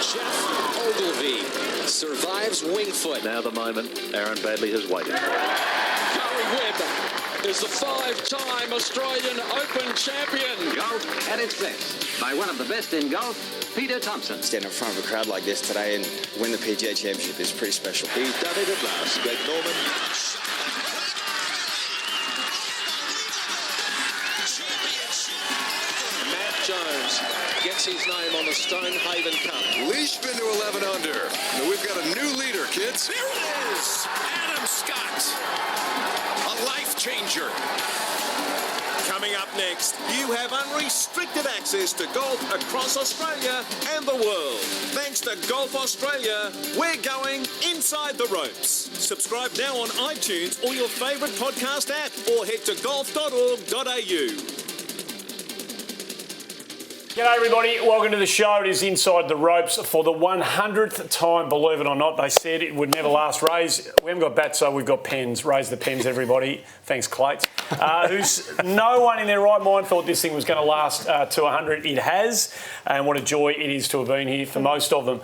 Jeff Ogilvy survives Wingfoot. Now the moment Aaron Badley has waited for. Curry Webb is the 5-time Australian Open champion. Golf at its best by one of the best in golf, Peter Thompson. Stand in front of a crowd like this today and win the PGA Championship is pretty special. He's done it at last. Greg Norman. Matt Jones gets his name on the Stonehaven Cup. Leishman to 11 under. Now we've got a new leader, kids. There it is! Adam Scott. A life changer. Coming up next, you have unrestricted access to golf across Australia and the world. Thanks to Golf Australia, we're going inside the ropes. Subscribe now on iTunes or your favourite podcast app, or head to golf.org.au. G'day everybody, welcome to the show. It is Inside the Ropes for the 100th time, believe it or not. They said it would never last. Raise, we haven't got bats, so we've got pens. Raise the pens, everybody. Thanks, Clayton. No one in their right mind thought this thing was going to last to 100. It has, and what a joy it is to have been here for most of them.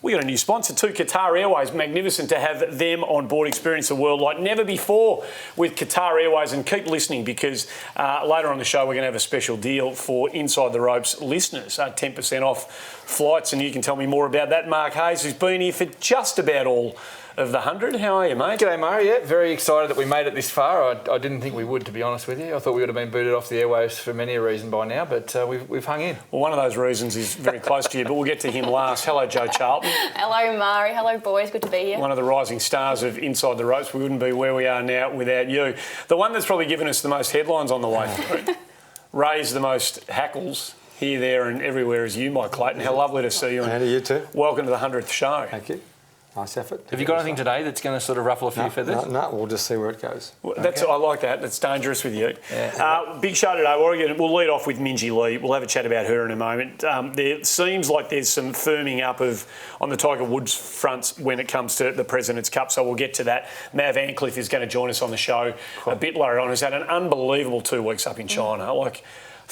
We got a new sponsor too, Qatar Airways. Magnificent to have them on board. Experience the world like never before with Qatar Airways. And keep listening, because later on the show we're going to have a special deal for Inside the Ropes listeners. 10% off flights, and you can tell me more about that. Mark Hayes, who's been here for just about all of the 100. How are you, mate? G'day, Murray. Yeah, very excited that we made it this far. I didn't think we would, to be honest with you. I thought we would have been booted off the airwaves for many a reason by now, but we've hung in. Well, one of those reasons is very close to you, but we'll get to him last. Hello, Jo Charlton. Hello, Murray. Hello, boys. Good to be here. One of the rising stars of Inside the Ropes. We wouldn't be where we are now without you. The one that's probably given us the most headlines on the way through, raised the most hackles here, there and everywhere is you, Mike Clayton. How lovely to see you. And you too. Welcome to the 100th show. Thank you. Nice effort. Have you got anything today that's going to sort of ruffle a few feathers? No, we'll just see where it goes. Well, I like that. That's dangerous with you. Yeah. Big show today. We'll lead off with Minjee Lee. We'll have a chat about her in a moment. There seems like there's some firming up on the Tiger Woods front when it comes to the President's Cup, so we'll get to that. Mav Antcliff is going to join us on the show a bit later on. He's had an unbelievable 2 weeks up in China.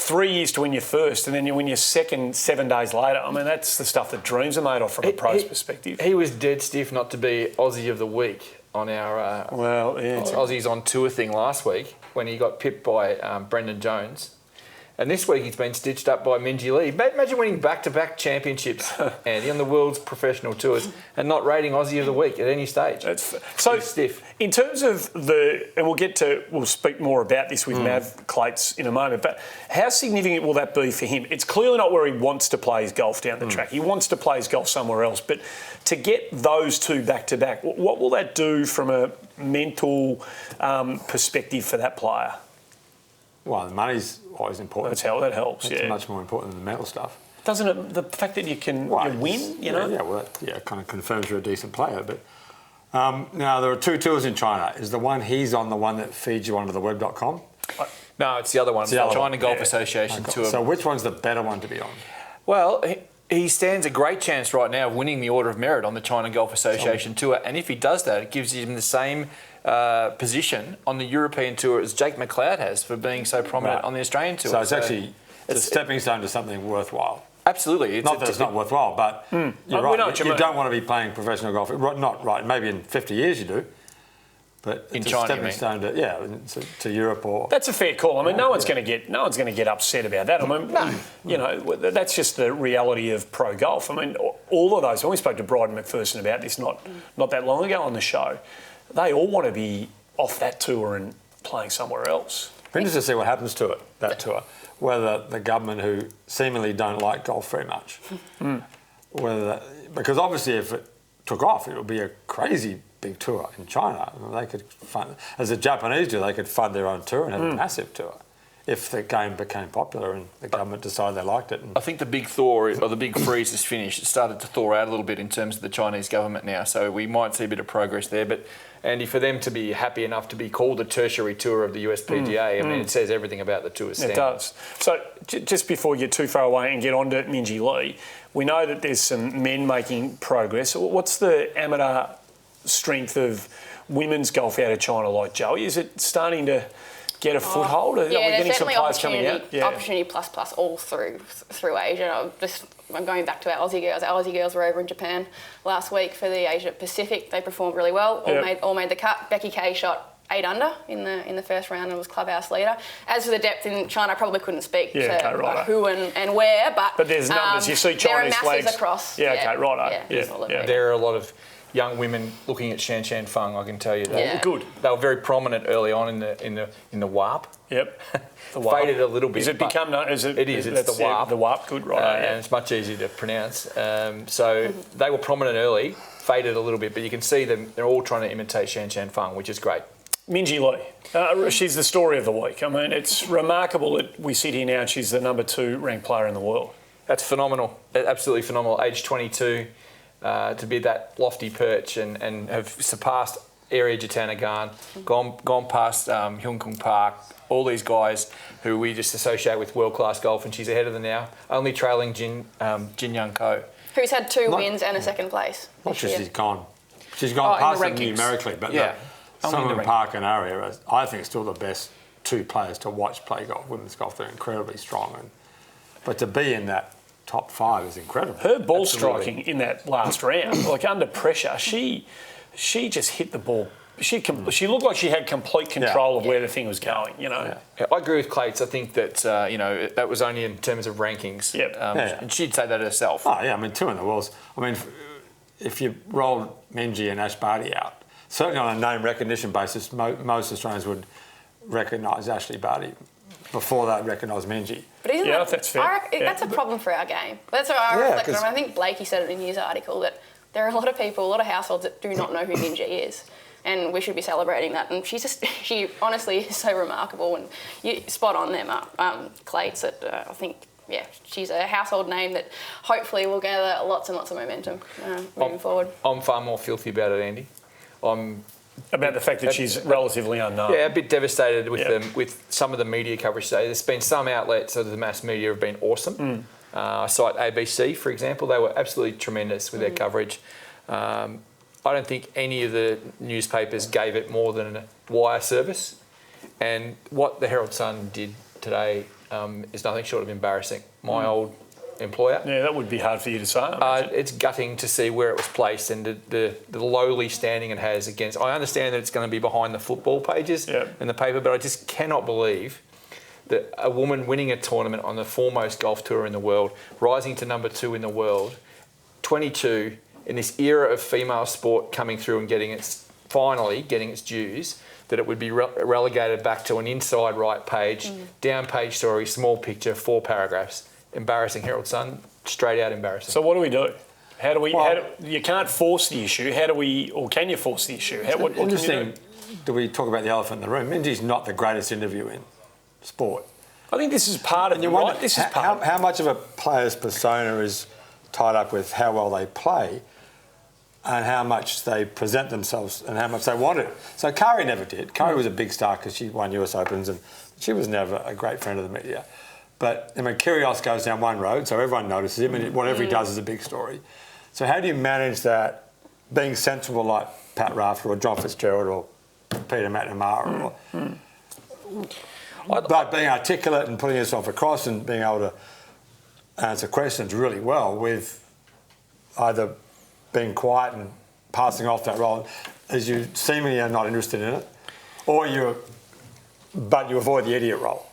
3 years to win your first, and then you win your second 7 days later. I mean, that's the stuff that dreams are made of from a pro's perspective. He was dead stiff not to be Aussie of the Week on our Aussies on Tour thing last week when he got pipped by Brendan Jones. And this week he's been stitched up by Minjee Lee. Imagine winning back-to-back championships, Andy, on the world's professional tours and not rating Aussie of the Week at any stage. So stiff. In terms of and we'll speak more about this with Mav Clates in a moment, but how significant will that be for him? It's clearly not where he wants to play his golf down the track. He wants to play his golf somewhere else. But to get those two back-to-back, what will that do from a mental perspective for that player? Well, the money's always important. That helps. It's much more important than the mental stuff. Doesn't it? The fact that you can win, you know? Yeah, kind of confirms you're a decent player. But now there are 2 tours in China. Is the one he's on the one that feeds you onto the web.com? No, it's the other one. It's the China Golf Association Tour. So which one's the better one to be on? Well, he stands a great chance right now of winning the Order of Merit on the China Golf Association Tour. And if he does that, it gives him the same position on the European Tour as Jake McLeod has for being so prominent on the Australian Tour. So it's actually a stepping stone to something worthwhile. Absolutely. Not that it's not worthwhile, but you're right. You don't want to be playing professional golf. Not right. Maybe in 50 years you do. But in it's China, a stepping stone to Europe or. That's a fair call. I mean, no one's going to get upset about that. I mean, that's just the reality of pro golf. I mean, all of those. When we spoke to Bryden McPherson about this not that long ago on the show, they all want to be off that tour and playing somewhere else. Interesting to see what happens to it, that tour. Whether the government, who seemingly don't like golf very much, because obviously if it took off, it would be a crazy big tour in China. They could fund, as the Japanese do, they could fund their own tour and have a massive tour if the game became popular and the government decided they liked it. I think the big thaw, or the big freeze is finished. It started to thaw out a little bit in terms of the Chinese government now, so we might see a bit of progress there. But Andy, for them to be happy enough to be called a tertiary tour of the USPGA, I mean, it says everything about the tour's standard. It does. So just before you get too far away and get on to Minjee Lee, we know that there's some men making progress. What's the amateur strength of women's golf out of China like, Joey? Is it starting to get a foothold? Are we getting some players coming out? Opportunity plus all through Asia. I'm going back to our Aussie girls. Our Aussie girls were over in Japan last week for the Asia Pacific. They performed really well. All made the cut. Becky Kay shot 8 under in the first round and was clubhouse leader. As for the depth in China, I probably couldn't speak to who and where, but there's numbers. You see Chinese flags across. There are a lot of young women looking at Shan Shan Feng. I can tell you that. Yeah. Good. They were very prominent early on in the warp. Yep. The warp. Faded a little bit. Is it become known? It is. It's the warp. The warp. Good. Right. And it's much easier to pronounce. So they were prominent early. Faded a little bit, but you can see them. They're all trying to imitate Shan Shan Feng, which is great. Minjee Lee, she's the story of the week. I mean, it's remarkable that we sit here now and she's the number 2 ranked player in the world. That's phenomenal. Absolutely phenomenal. Age 22, to be that lofty perch and have surpassed Area Jatanagarn, gone past Hyun Kung Park, all these guys who we just associate with world-class golf, and she's ahead of them now, only trailing Jin Young Ko. Who's had 2 wins and a second place. Not just she's gone. She's gone past them numerically, but Sungwoo Park and Aria are, I think, still the best 2 players to watch play golf, women's golf. They're incredibly strong. But to be in that top 5 is incredible. Her ball striking in that last round, like under pressure, she just hit the ball. She looked like she had complete control of where the thing was going, you know. Yeah, I agree with Clates. I think that, that was only in terms of rankings. And she'd say that herself. Oh, yeah, I mean, 2 in the world. I mean, if you rolled Minjee and Ash Barty out, certainly on a name recognition basis, most Australians would recognise Ashley Barty before they'd recognise Minjee. But isn't that's fair. That's a problem for our game. That's what I reflect on. I think Blakey said it in his article that there are a lot of people, a lot of households that do not know who Minjee is. And we should be celebrating that. And she honestly is so remarkable. And you spot on there, Clates, that I think, she's a household name that hopefully will gather lots and lots of momentum moving forward. I'm far more filthy about it, Andy. About the fact that she's relatively unknown. Yeah, a bit devastated with some of the media coverage today. There's been some outlets of the mass media have been awesome. I cite ABC, for example. They were absolutely tremendous with their coverage. I don't think any of the newspapers gave it more than a wire service. And what the Herald Sun did today is nothing short of embarrassing. My old employer. Yeah, that would be hard for you to say. It's gutting to see where it was placed and the lowly standing it has against. I understand that it's going to be behind the football pages in the paper, but I just cannot believe that a woman winning a tournament on the foremost golf tour in the world, rising to number 2 in the world, 22, in this era of female sport coming through and finally getting its dues, that it would be relegated back to an inside right page, down page story, small picture, 4 paragraphs. Embarrassing, Herald Sun, straight out embarrassing. So what do we do? You can't force the issue. Can you force the issue? What can you do? Do we talk about the elephant in the room? Minjee's not the greatest interview in sport. I think this is part of it, right? This is part. How much of a player's persona is tied up with how well they play and how much they present themselves and how much they want it. So Kari never did. Kari was a big star because she won US Opens and she was never a great friend of the media. But, I mean, Kyrgios goes down one road, so everyone notices him, and whatever he does is a big story. So how do you manage that, being sensible like Pat Rafter or John Fitzgerald or Peter McNamara, but being articulate and putting yourself across and being able to answer questions really well with either being quiet and passing off that role as you seemingly are not interested in it, but you avoid the idiot role.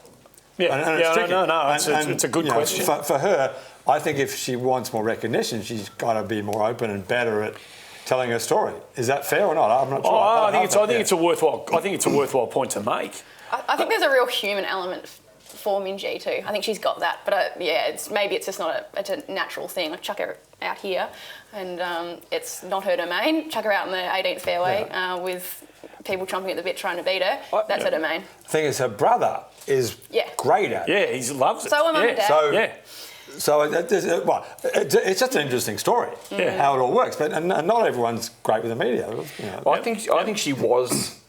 It's a good question. For her, I think if she wants more recognition, she's got to be more open and better at telling her story. Is that fair or not? I'm not sure. I think it's a worthwhile point to make. I think there's a real human element for Minjee too. I think she's got that, but it's just not a natural thing. I chuck her out here, and it's not her domain. Chuck her out in the 18th fairway with people chomping at the bit trying to beat her. That's her domain. The thing is, her brother is great at it. Yeah, he loves it. So am I, Dad. So it's just an interesting story how it all works. But and not everyone's great with the media. I think she was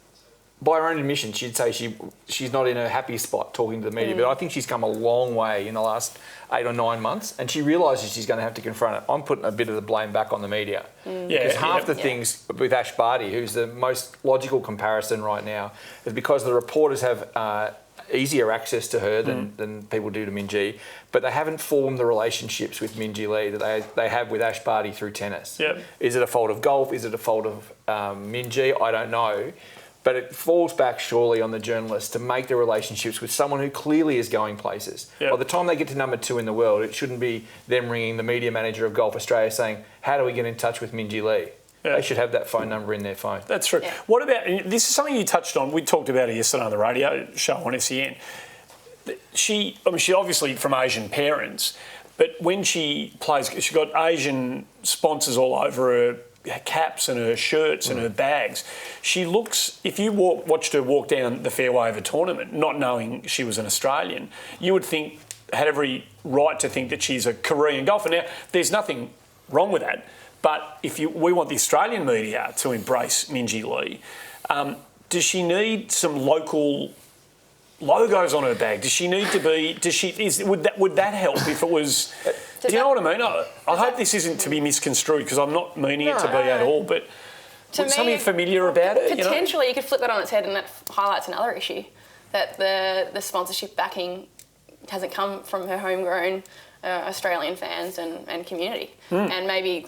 by her own admission, she'd say she's not in a happy spot talking to the media, but I think she's come a long way in the last 8 or 9 months, and she realises she's going to have to confront it. I'm putting a bit of the blame back on the media. Because half the things with Ash Barty, who's the most logical comparison right now, is because the reporters have easier access to her than people do to Minjee, but they haven't formed the relationships with Minjee Lee that they have with Ash Barty through tennis. Yep. Is it a fault of golf? Is it a fault of Minjee? I don't know. But it falls back surely on the journalists to make the relationships with someone who clearly is going places. Yep. By the time they get to number 2 in the world, it shouldn't be them ringing the media manager of Golf Australia saying, how do we get in touch with Minjee Lee? Yeah. They should have that phone number in their phone. That's true. Yeah. What about, this is something you touched on, we talked about it yesterday on the radio show on SEN. She obviously from Asian parents, but when she plays, she's got Asian sponsors all over her caps and her shirts and her bags. She looks, if you watched her walk down the fairway of a tournament, not knowing she was an Australian, you would think, had every right to think that she's a Korean golfer. Now, there's nothing wrong with that, but we want the Australian media to embrace Minjee Lee. Does she need some local logos on her bag? Does she need to be? Would that help if it was? Do you know what I mean? I hope this isn't to be misconstrued because I'm not meaning it to be at all. But something familiar about it. Potentially, you could flip that on its head, and that highlights another issue that the sponsorship backing hasn't come from her homegrown Australian fans and community, and maybe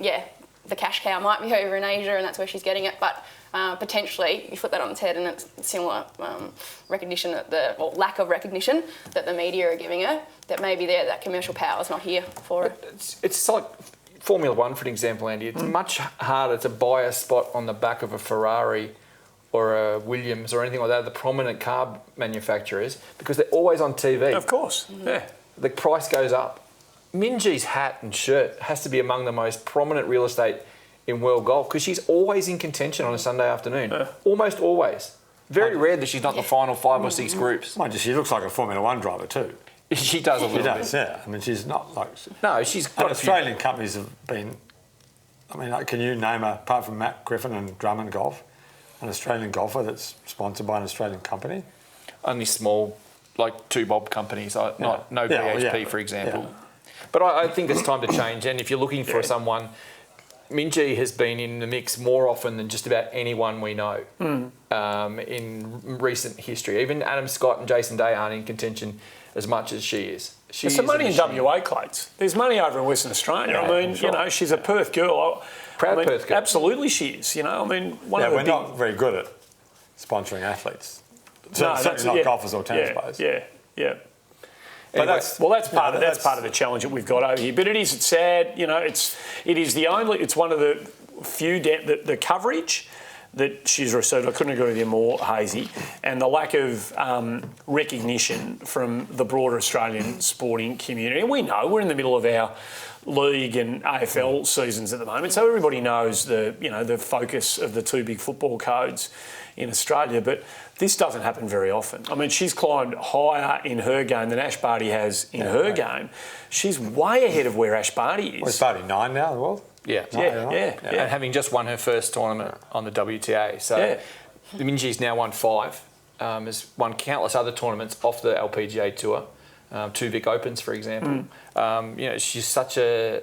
the cash cow might be over in Asia, and that's where she's getting it, but. Potentially, you flip that on its head, and it's similar recognition or lack of recognition that the media are giving her. That maybe that commercial power is not here for her. It's like Formula One, for example, Andy. It's much harder to buy a spot on the back of a Ferrari or a Williams or anything like that, the prominent car manufacturers, because they're always on TV. Of course, yeah. The price goes up. Minjee's hat and shirt has to be among the most prominent real estate in world golf because she's always in contention on a Sunday afternoon. Almost always. Very rare that she's not in the final 5 or 6 groups. Mind you, she looks like a Formula One driver too. She does a little bit. She does, yeah. I mean, she's not like... No, she's got Australian companies have been... I mean, can you name, apart from Matt Griffin and Drummond Golf, an Australian golfer that's sponsored by an Australian company? Only small, like 2 bob companies, no BHP, for example. Yeah. But I think it's time to change, and if you're looking for someone... Minjee has been in the mix more often than just about anyone we know in recent history. Even Adam Scott and Jason Day aren't in contention as much as she is. There's some money in WA, Clates. There's money over in Western Australia. Yeah, I mean, she's a Perth girl. Proud Perth girl. Absolutely she is. We're not very good at sponsoring athletes. Certainly not golfers or tennis players. Yeah. But that's part of the challenge that we've got over here. But it's sad. It's one of the few the coverage that she's received. I couldn't agree with you more, Hazy, and the lack of recognition from the broader Australian sporting community. And we know we're in the middle of our league and AFL seasons at the moment, so everybody knows the focus of the 2 big football codes in Australia, but this doesn't happen very often. I mean, she's climbed higher in her game than Ash Barty has in her game. She's way ahead of where Ash Barty is. Well, Ash Barty 9 now in the world? Yeah. And having just won her first tournament on the WTA. So Minjee's now won 5. Has won countless other tournaments off the LPGA Tour. 2 Vic Opens, for example. She's such a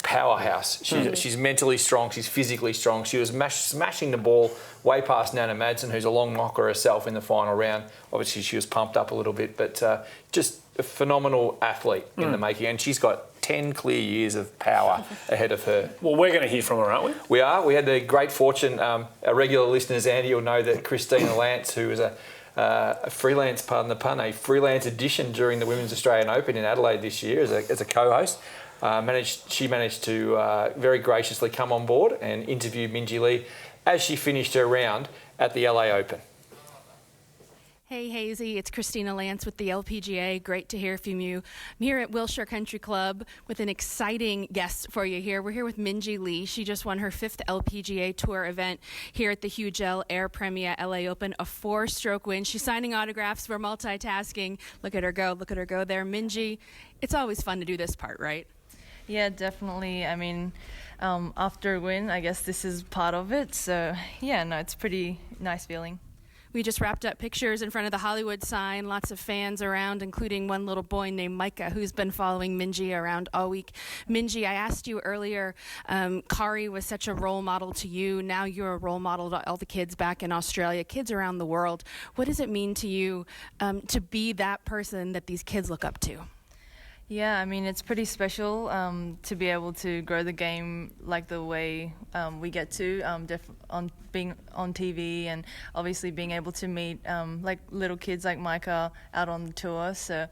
powerhouse. She's mentally strong. She's physically strong. She was smashing the ball way past Nana Madsen, who's a long knocker herself in the final round. Obviously, she was pumped up a little bit, but just a phenomenal athlete in the making. And she's got 10 clear years of power ahead of her. Well, we're going to hear from her, aren't we? We are. We had the great fortune. Our regular listeners, Andy, will know that Christina Lance, who was a freelance, pardon the pun, a freelance addition during the Women's Australian Open in Adelaide this year as a co-host. She managed to very graciously come on board and interview Minjee Lee as she finished her round at the LA Open. Hey, Hazy, it's Christina Lance with the LPGA. Great to hear from you. I'm here at Wilshire Country Club with an exciting guest for you here. We're here with Minjee Lee. She just won her 5th LPGA Tour event here at the Hugh Gell Air Premier LA Open, a 4-stroke win. She's signing autographs. We're multitasking. Look at her go there. Minjee, it's always fun to do this part, right? Yeah, definitely. I mean, after a win, I guess this is part of it. So, yeah, no, it's a pretty nice feeling. We just wrapped up pictures in front of the Hollywood sign, lots of fans around, including one little boy named Micah who's been following Minjee around all week. Minjee, I asked you earlier, Kari was such a role model to you. Now you're a role model to all the kids back in Australia, kids around the world. What does it mean to you to be that person that these kids look up to? Yeah, I mean, it's pretty special to be able to grow the game like the way we get to, on being on TV and obviously being able to meet like little kids like Micah out on the tour. So,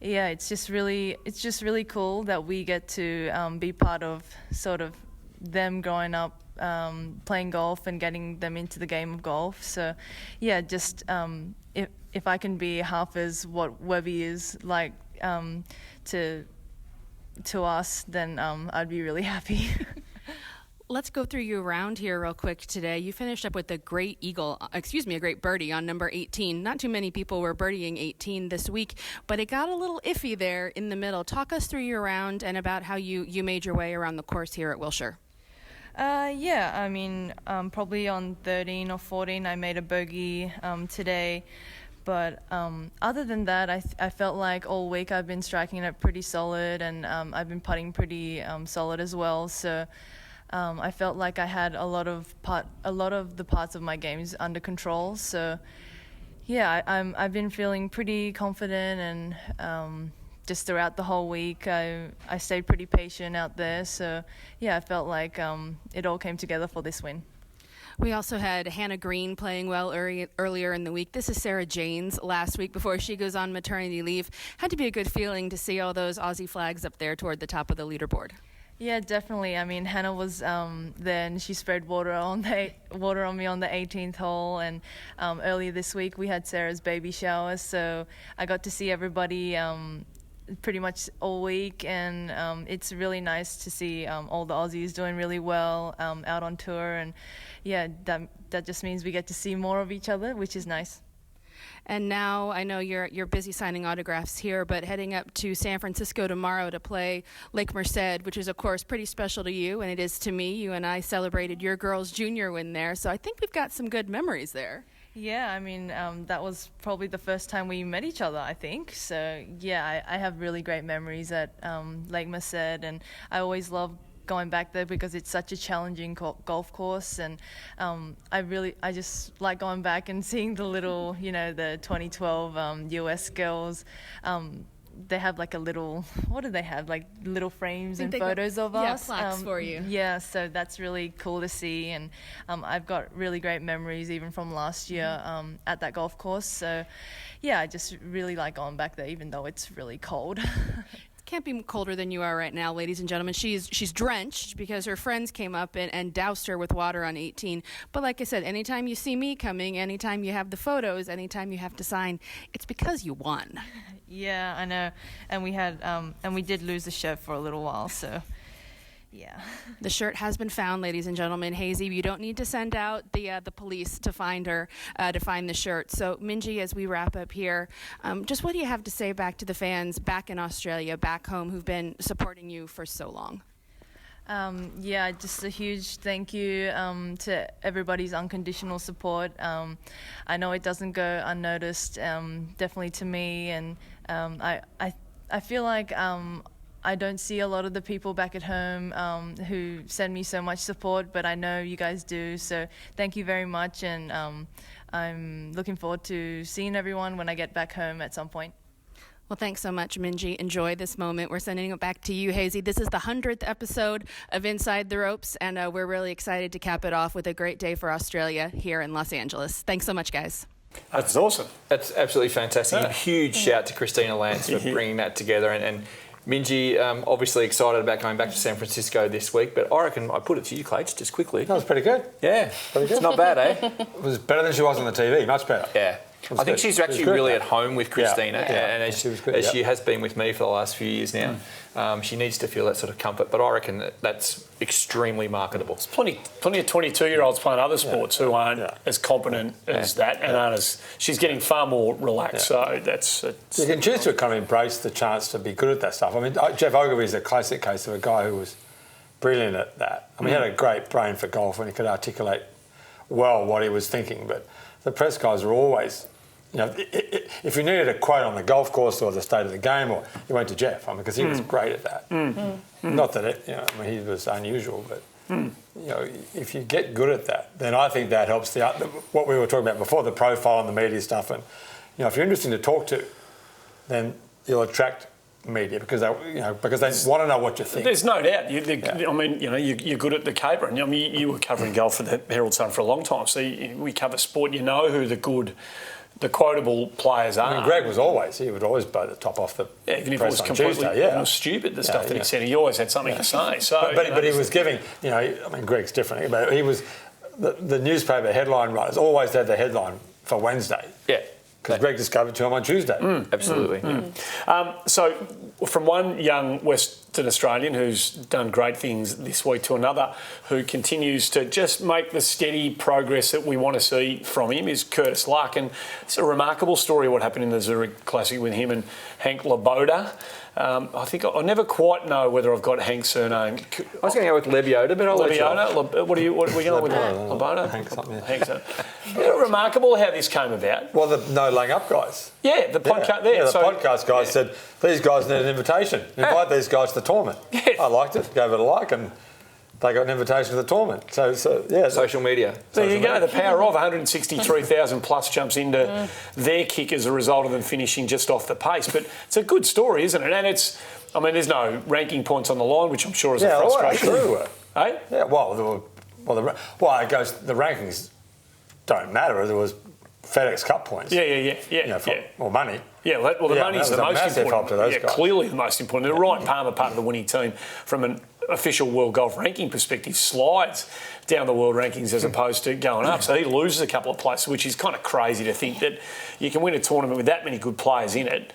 yeah, it's just really cool that we get to be part of sort of them growing up playing golf and getting them into the game of golf. So, yeah, just if I can be half as what Webby is like to us, then I'd be really happy. Let's go through you around here real quick today. You finished up with a great a great birdie on number 18. Not too many people were birdieing 18 this week, but it got a little iffy there in the middle. Talk us through your round and about how you made your way around the course here at Wilshire. Yeah, I mean, probably on 13 or 14 I made a bogey today. But other than that, I felt like all week I've been striking it pretty solid, and I've been putting pretty solid as well. So I felt like I had a lot of the parts of my games under control. So yeah, I've been feeling pretty confident, and just throughout the whole week I stayed pretty patient out there. So yeah, I felt like it all came together for this win. We also had Hannah Green playing well earlier in the week. This is Sarah Jane's last week before she goes on maternity leave. Had to be a good feeling to see all those Aussie flags up there toward the top of the leaderboard. Yeah, definitely. I mean, Hannah was there, and she sprayed water on me on the 18th hole. And earlier this week we had Sarah's baby shower, so I got to see everybody pretty much all week, and it's really nice to see all the Aussies doing really well out on tour, and yeah, that just means we get to see more of each other, which is nice. And now I know you're busy signing autographs here, but heading up to San Francisco tomorrow to play Lake Merced, which is of course pretty special to you, and it is to me. You and I celebrated your girls' junior win there, so I think we've got some good memories there. Yeah, I mean, that was probably the first time we met each other, I think. So, yeah, I have really great memories at Lake Merced, and I always love going back there because it's such a challenging golf course, and I just like going back and seeing the little, the 2012 US girls. They have like a little, what do they have, like little frames and photos of us? Yeah, plaques for you. Yeah, so that's really cool to see, and I've got really great memories even from last year at that golf course. So yeah, I just really like going back there even though it's really cold. Can't be colder than you are right now, ladies and gentlemen. She's drenched because her friends came up and doused her with water on 18. But like I said, anytime you see me coming, anytime you have the photos, anytime you have to sign, it's because you won. Yeah, I know. And we did lose the shirt for a little while, so yeah. The shirt has been found, ladies and gentlemen. Hazy, you don't need to send out the police to find her, to find the shirt. So, Minjee, as we wrap up here, just what do you have to say back to the fans back in Australia, back home, who've been supporting you for so long? Yeah, just a huge thank you to everybody's unconditional support. I know it doesn't go unnoticed, definitely to me, and I feel like I don't see a lot of the people back at home who send me so much support, but I know you guys do, so thank you very much, and I'm looking forward to seeing everyone when I get back home at some point. Well, thanks so much, Minjee. Enjoy this moment. We're sending it back to you, Hazy. This is the 100th episode of Inside the Ropes, and we're really excited to cap it off with a great day for Australia here in Los Angeles. Thanks so much, guys. That's awesome. That's absolutely fantastic. Yeah. A huge shout to Christina Lance for bringing that together, and Minjee, obviously excited about going back to San Francisco this week, but I reckon I put it to you, Clates, just quickly. That was pretty good. Yeah, pretty good. It's not bad, eh? It was better than she was on the TV, much better. Yeah. I think she's actually really at home with Christina, and as she has been with me for the last few years now. She needs to feel that sort of comfort, but I reckon that's extremely marketable. There's plenty of 22-year-olds playing other sports who aren't as competent as that, and aren't as. She's getting far more relaxed. So that's. You can choose to kind of embrace the chance to be good at that stuff. I mean, Jeff Ogilvy is a classic case of a guy who was brilliant at that. I mean, he had a great brain for golf and he could articulate well what he was thinking. But the press guys were always, if you needed a quote on the golf course or the state of the game, or you went to Jeff, because he was great at that. Not that he was unusual, but if you get good at that, then I think that helps what we were talking about before, the profile and the media stuff. And if you're interesting to talk to, then you'll attract media because they want to know what you think. There's no doubt. You're good at the capering. I mean, you were covering golf for the Herald Sun for a long time, so we cover sport. You know who the quotable players are. I mean, Greg he would always blow the top off the even if it was completely stupid, the stuff that he said. He always had something to say. So, but he was giving, Greg's different, but he was, the newspaper headline writers always had the headline for Wednesday. Yeah. Because Greg discovered to him on Tuesday. Absolutely. So from one young Western Australian who's done great things this week to another who continues to just make the steady progress that we want to see from him is Curtis Luck. And it's a remarkable story what happened in the Zurich Classic with him and Hank Laboda. I think I never quite know whether I've got Hank's surname. I was going to go with Lebioda, but I'll let you know. What are we going with? Laboda? Hank something. Remarkable how this came about. Well, the No Laying Up guys. Yeah, the podcast there. Yeah, the podcast guys said, these guys need an invitation. Invite these guys to the tournament. Yeah. I liked it, gave it a like, and they got an invitation to the tournament. So social media. There you go. The power of 163,000 plus jumps into their kick as a result of them finishing just off the pace. But it's a good story, isn't it? And there's no ranking points on the line, which I'm sure is a frustration. Hey? Yeah. Well, it goes. The rankings don't matter. There was FedEx Cup points. Yeah. Or money. Yeah, the money's the most important. To those guys. Clearly the most important. The Ryan Palmer, part of the winning team, from an official world golf ranking perspective, slides down the world rankings as opposed to going up. So he loses a couple of places, which is kind of crazy to think that you can win a tournament with that many good players in it,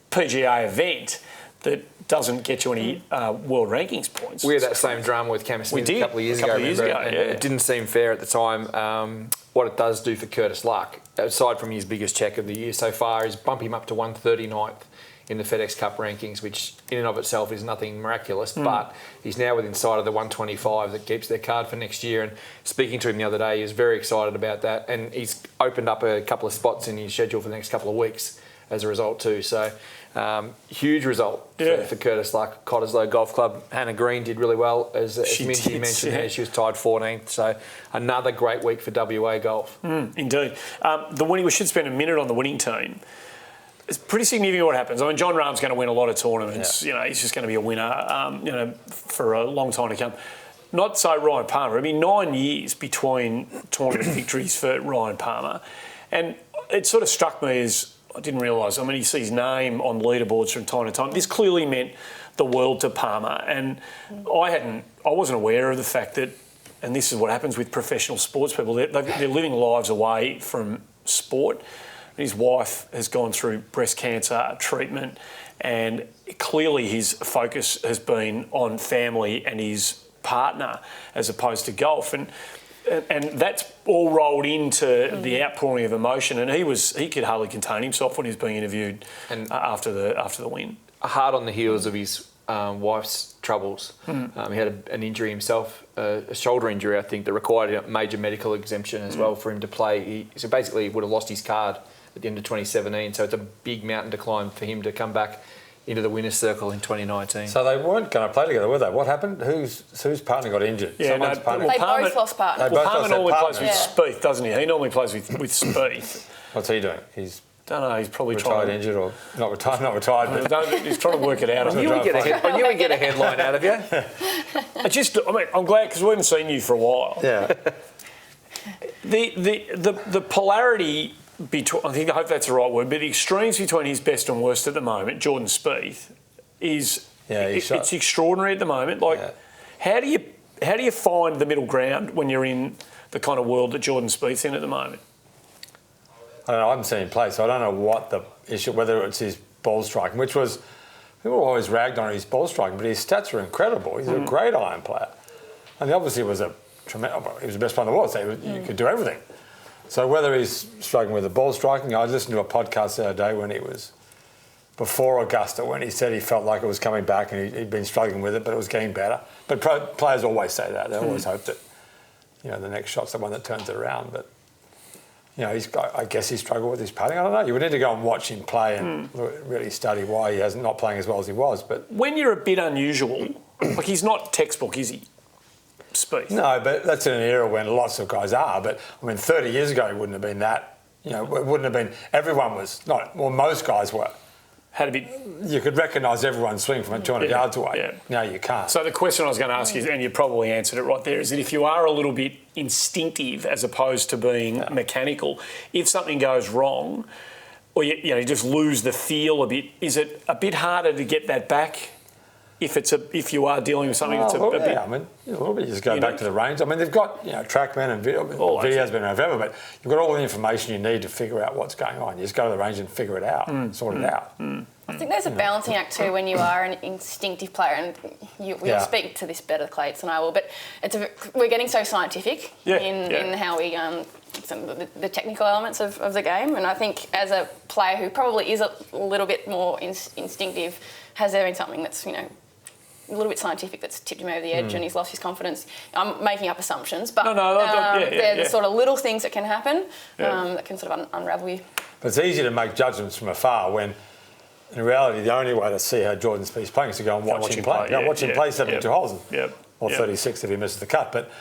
PGA event, that doesn't get you any world rankings points. We had that same drama with Cam Smith a couple of years ago. It didn't seem fair at the time. What it does do for Curtis Luck, aside from his biggest check of the year so far, is bump him up to 139th in the FedEx Cup rankings, which in and of itself is nothing miraculous, but he's now within sight of the 125 that keeps their card for next year. And speaking to him the other day, he was very excited about that, and he's opened up a couple of spots in his schedule for the next couple of weeks as a result too. So huge result for Curtis Luck. Cottesloe Golf Club. Hannah Green did really well, as Minjee mentioned there. She was tied 14th. So another great week for WA golf. Indeed. We should spend a minute on the winning team. It's pretty significant what happens. I mean, John Rahm's going to win a lot of tournaments. Yeah. He's just going to be a winner, for a long time to come. Not so Ryan Palmer. 9 years between tournament victories for Ryan Palmer. And it sort of struck me as, I didn't realise, he sees his name on leaderboards from time to time. This clearly meant the world to Palmer. And I wasn't aware of the fact that, and this is what happens with professional sports people, they're living lives away from sport. His wife has gone through breast cancer treatment, and clearly his focus has been on family and his partner as opposed to golf. And that's all rolled into the outpouring of emotion. And he could hardly contain himself when he was being interviewed after the win. Hard on the heels of his wife's troubles. He had an injury himself, a shoulder injury, I think, that required a major medical exemption as well for him to play. So basically he would have lost his card at the end of 2017. So it's a big mountain to climb for him to come back into the winner's circle in 2019. So they weren't going to play together, were they? What happened? Whose partner got injured? Yeah, Someone's partner. They both lost partners. Palmer normally plays with Spieth, doesn't he? He normally plays with Spieth. What's he doing? He's probably retired, injured, or not retired. Not retired. But he's trying to work it out. I knew we'd get a headline out of you. I'm glad, because we haven't seen you for a while. Yeah. The polarity between, I hope that's the right word, but the extremes between his best and worst at the moment, Jordan Spieth, it's extraordinary at the moment. How do you find the middle ground when you're in the kind of world that Jordan Spieth's in at the moment? I don't know. I haven't seen him play, so I don't know what the issue. Whether it's his ball striking, which was people always ragged on his ball striking, but his stats are incredible. He's a great iron player, and he obviously was he was the best player in the world, so you could do everything. So whether he's struggling with the ball striking, I listened to a podcast the other day when he was before Augusta when he said he felt like it was coming back and he'd been struggling with it, but it was getting better. But players always say that. They always hope that, the next shot's the one that turns it around. But, I guess he struggled with his putting. I don't know. You would need to go and watch him play and really study why he hasn't not playing as well as he was. But when you're a bit unusual, like he's not textbook, is he? Speed. No, but that's in an era when lots of guys are. But, 30 years ago, it wouldn't have been that. It wouldn't have been... Everyone was not... Well, most guys were. Had a bit... You could recognise everyone's swing from 200 yards away. Yeah. Now you can't. So the question I was going to ask you, and you probably answered it right there, is that if you are a little bit instinctive as opposed to being mechanical, if something goes wrong, or you just lose the feel a bit, is it a bit harder to get that back? If you are dealing with something that's a bit... a little bit. You just go back to the range. They've got, TrackMan and video's been around forever, but you've got all the information you need to figure out what's going on. You just go to the range and figure it out, sort it out. I think there's a balancing act too when you are an instinctive player, and you'll speak to this better, Clayton, than I will, but we're getting so scientific in how we... some of the technical elements of the game, and I think as a player who probably is a little bit more instinctive, has there been something that's, a little bit scientific that's tipped him over the edge and he's lost his confidence? I'm making up assumptions, but they're the sort of little things that can happen that can sort of unravel you. But it's easy to make judgments from afar when, in reality, the only way to see how Jordan Spieth's playing is to go and watch him play. Watch him play 72 holes, or 36 if he misses the cut, but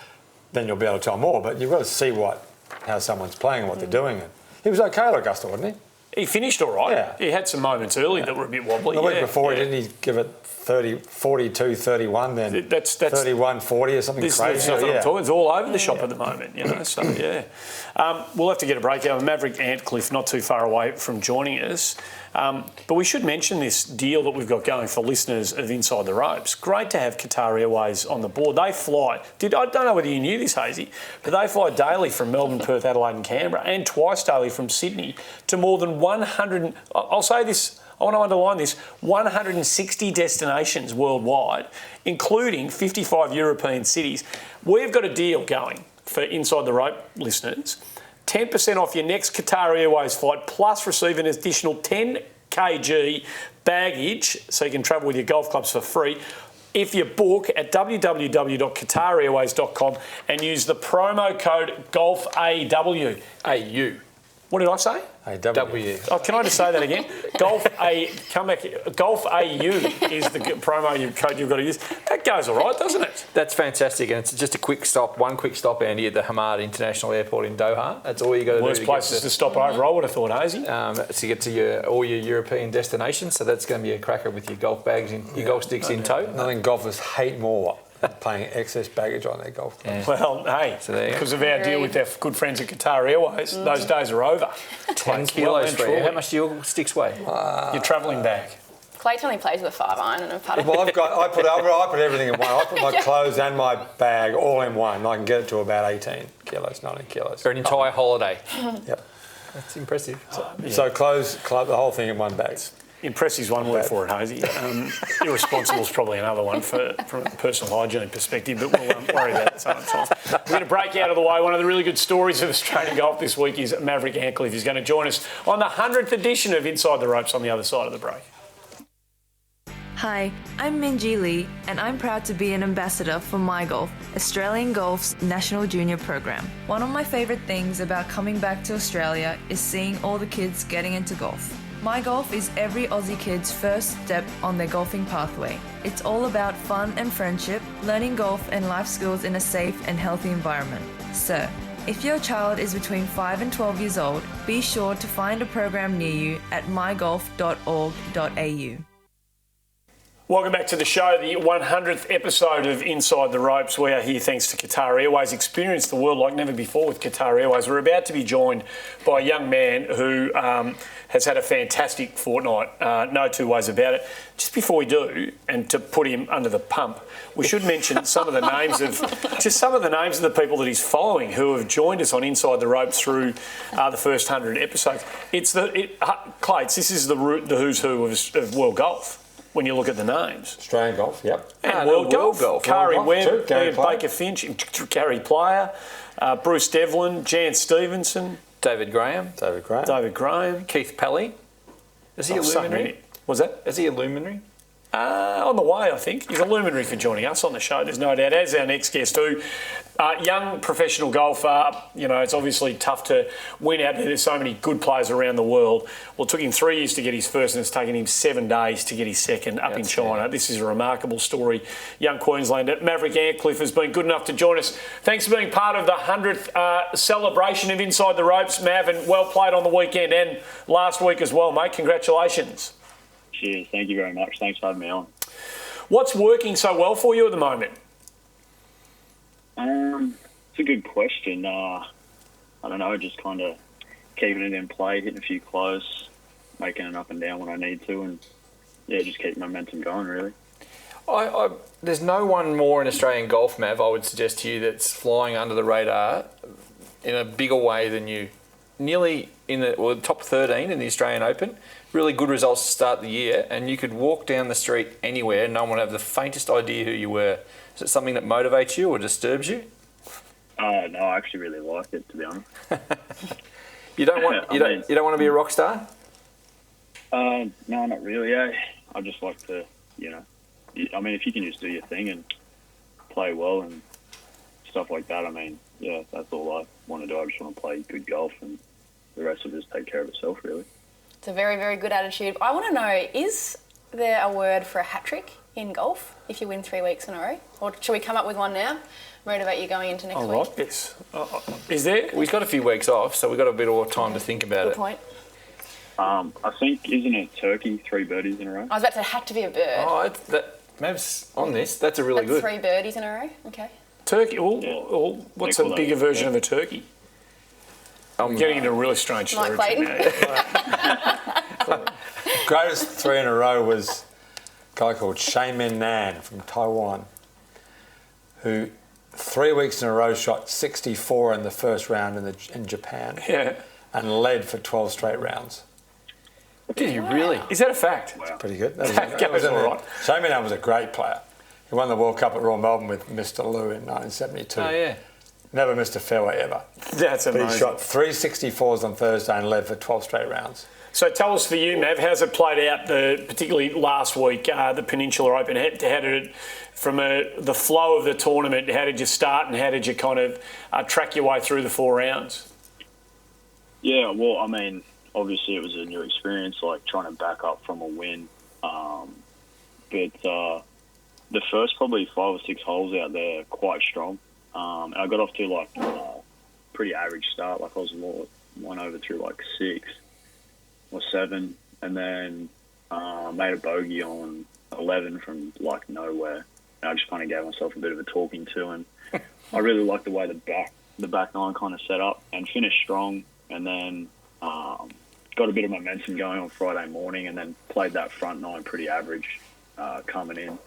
then you'll be able to tell more. But you've got to see how someone's playing and what they're doing. And he was okay at Augusta, wasn't he? He finished all right. Yeah. He had some moments early that were a bit wobbly. The week before, didn't he give it 42, 31, then that's 31, 40 or something crazy? That's what I'm talking. It's all over the shop at the moment, So, we'll have to get a break. Maverick Antcliff not too far away from joining us. But we should mention this deal that we've got going for listeners of Inside the Ropes. Great to have Qatar Airways on the board. They fly. I don't know whether you knew this, Hazy, but they fly daily from Melbourne, Perth, Adelaide and Canberra, and twice daily from Sydney to more than 100... I'll say this... I want to underline this, 160 destinations worldwide, including 55 European cities. We've got a deal going for Inside the Rope listeners. 10% off your next Qatar Airways flight, plus receive an additional 10 kg baggage so you can travel with your golf clubs for free if you book at www.qatarairways.com and use the promo code GOLFAW. AU. What did I say? W. Oh, can I just say that again? Golf AU is the promo code you've got to use. That goes all right, doesn't it? That's fantastic, and it's just one quick stop, Andy, at the Hamad International Airport in Doha. That's all you got to do. Worst places to stop over, I would have thought, Hazy. To get to all your European destinations, so that's going to be a cracker with your golf bags and your golf sticks in tow. Nothing golfers hate more than playing excess baggage on their golf clubs. Well, hey, because of our deal with our good friends at Qatar Airways, those days are over. 10 kilos for you. How much do your sticks weigh? Your travelling bag. Clayton only plays with a 5-iron and a putter. Well, I put everything in one. I put my clothes and my bag all in one. I can get it to about 18 kilos, 19 kilos. For an entire holiday. Yep. That's impressive. So clothes, the whole thing in one bag. Impressive is one word for it, Hazy. Irresponsible is probably another one from a personal hygiene perspective, but we'll worry about it some time. We're going to break out of the way. One of the really good stories of Australian golf this week is Maverick Antcliff. He's going to join us on the 100th edition of Inside the Ropes on the other side of the break. Hi, I'm Minjee Lee, and I'm proud to be an ambassador for MyGolf, Australian Golf's national junior program. One of my favourite things about coming back to Australia is seeing all the kids getting into golf. MyGolf is every Aussie kid's first step on their golfing pathway. It's all about fun and friendship, learning golf and life skills in a safe and healthy environment. So, if your child is between 5 and 12 years old, be sure to find a program near you at mygolf.org.au. Welcome back to the show, the 100th episode of Inside the Ropes. We are here thanks to Qatar Airways. Experience the world like never before with Qatar Airways. We're about to be joined by a young man who has had a fantastic fortnight, no two ways about it. Just before we do, and to put him under the pump, we should mention some of the names of the people that he's following who have joined us on Inside the Ropes through the first 100 episodes. Clates, this is the who's who of world golf. When you look at the names. Australian golf, yep. And world golf. Kari Webb, Baker Finch, Gary Player, Bruce Devlin, Jan Stevenson. David Graham. Keith Pelley. Is he a luminary? Was that? Is he a luminary? On the way, I think. He's a luminary for joining us on the show, there's no doubt, as our next guest too. Young professional golfer, it's obviously tough to win out there. There's so many good players around the world. Well, it took him 3 years to get his first and it's taken him 7 days to get his second up in China. Yeah. This is a remarkable story. Young Queenslander Maverick Antcliff has been good enough to join us. Thanks for being part of the 100th celebration of Inside the Ropes, Mav, and well played on the weekend and last week as well, mate. Congratulations. Cheers. Thank you very much. Thanks for having me on. What's working so well for you at the moment? It's a good question. I don't know, just kind of keeping it in play, hitting a few close, making it up and down when I need to, and just keep momentum going, really. There's no one more in Australian golf, Mav, I would suggest to you, that's flying under the radar in a bigger way than you. Nearly in the top 13 in the Australian Open, really good results to start the year, and you could walk down the street anywhere and no one would have the faintest idea who you were. Is it something that motivates you or disturbs you? No, I actually really like it, to be honest. You don't want to be a rock star? No, not really. I just like to, if you can just do your thing and play well and stuff like that, that's all I want to do. I just want to play good golf and the rest will just take care of itself, really. It's a very, very good attitude. I want to know, is there a word for a hat-trick in golf if you win 3 weeks in a row? Or should we come up with one now? Motivate you going into next week? Right, yes. Is there? We've got a few weeks off, so we've got a bit more time to think about it. Good point. I think, isn't it Turkey, 3 birdies in a row? I was about to say, it had to be a bird. Mav's on this. That's a really That's good. 3 birdies in a row? Okay. Turkey? What's a bigger version of a turkey? I'm getting into a really strange story. Clayton. Greatest 3 in a row was a guy called Shaimin Nan from Taiwan, who 3 weeks in a row shot 64 in the first round in Japan, and led for 12 straight rounds. Did he really? Is that a fact? That's pretty good. That was all right. Shaimin Nan was a great player. He won the World Cup at Royal Melbourne with Mr. Liu in 1972. Oh, yeah. Never missed a fairway ever. That's amazing. But he shot 3 64s on Thursday and led for 12 straight rounds. So tell us for you, Mav, how's it played out, particularly last week, the Peninsula Open? How did it, from the flow of the tournament, how did you start and how did you kind of track your way through the 4 rounds? Yeah, well, obviously it was a new experience, like trying to back up from a win. But the first probably 5 or 6 holes out there, quite strong. And I got off to pretty average start. Like I was one over through 6 or 7, and then made a bogey on 11 from nowhere. And I just kind of gave myself a bit of a talking to, and I really liked the way the back nine kind of set up and finished strong. And then got a bit of momentum going on Friday morning, and then played that front nine pretty average coming in.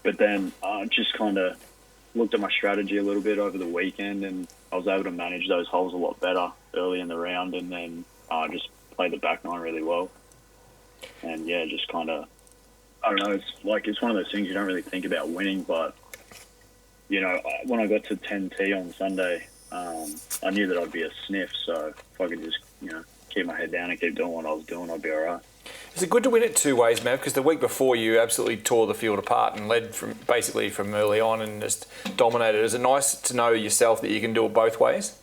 But then just kind of looked at my strategy a little bit over the weekend, and I was able to manage those holes a lot better early in the round, and then just played the back nine really well. And just kind of, I don't know, it's one of those things you don't really think about winning, but when I got to 10T on Sunday, I knew that I'd be a sniff, so if I could just keep my head down and keep doing what I was doing, I'd be all right. Is it good to win it 2 ways, Mav? Because the week before you absolutely tore the field apart and led from early on and just dominated. Is it nice to know yourself that you can do it both ways?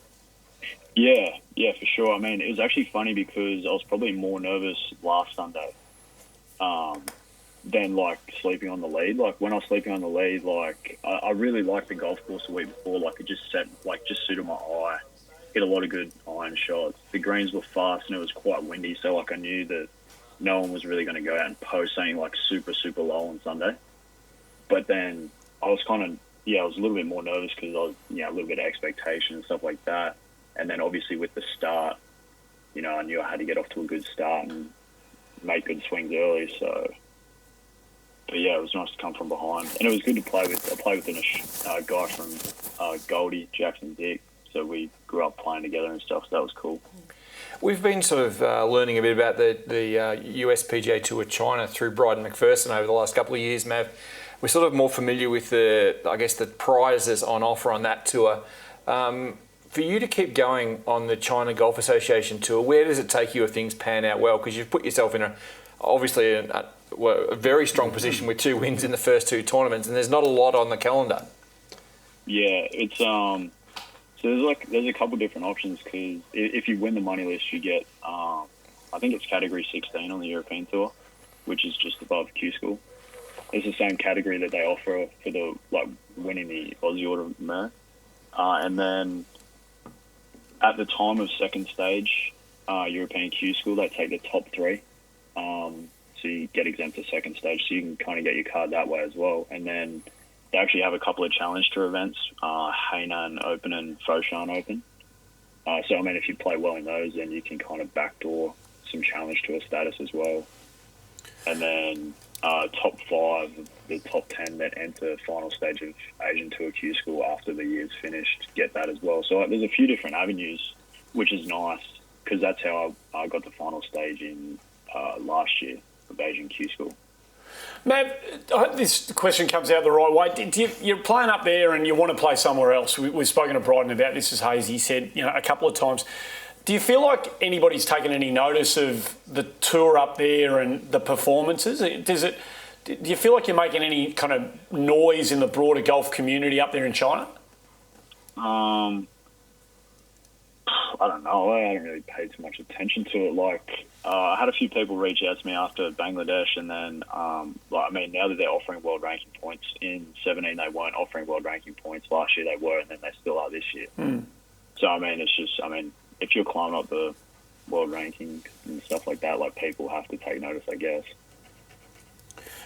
Yeah, for sure. It was actually funny because I was probably more nervous last Sunday than sleeping on the lead. When I was sleeping on the lead, I really liked the golf course the week before. It just suited my eye. Hit a lot of good iron shots. The greens were fast and it was quite windy, so I knew that no one was really going to go out and post something super, super low on Sunday. But then I was I was a little bit more nervous because I was, a little bit of expectation and stuff like that. And then obviously with the start, I knew I had to get off to a good start and make good swings early. So, but it was nice to come from behind. And it was good to play with. I played with a guy from Goldie, Jackson Dick. So we grew up playing together and stuff. So that was cool. We've been sort of learning a bit about the US PGA Tour China through Bryden McPherson over the last couple of years, Mav. We're sort of more familiar with the prizes on offer on that tour. For you to keep going on the China Golf Association Tour, where does it take you if things pan out well? Because you've put yourself in obviously a very strong position with 2 wins in the first 2 tournaments, and there's not a lot on the calendar. Yeah, it's so there's a couple different options because if you win the money list, you get I think it's category 16 on the European Tour, which is just above Q School. It's the same category that they offer for the winning the Aussie Order of Merit. And then at the time of second stage, European Q School, they take the top 3. So you get exempt to second stage, so you can kind of get your card that way as well. And then they actually have a couple of Challenge Tour events, Hainan Open and Foshan Open. So, I mean, if you play well in those, then you can kind of backdoor some Challenge Tour status as well. And then top 5, the top 10 that enter final stage of Asian Tour Q School after the year's finished get that as well. So there's a few different avenues, which is nice because that's how I got the final stage in last year of Asian Q School. Mav, I hope this question comes out the right way. You're playing up there and you want to play somewhere else. We've spoken to Bryden about this, as Hazy said, a couple of times. Do you feel like anybody's taken any notice of the tour up there and the performances? Do you feel like you're making any kind of noise in the broader golf community up there in China? I don't know. I haven't really paid too much attention to it. I had a few people reach out to me after Bangladesh, and then, now that they're offering world ranking points, in 17 they weren't offering world ranking points. Last year they were, and then they still are this year. So, it's just, if you're climbing up the world ranking and stuff like that, people have to take notice, I guess.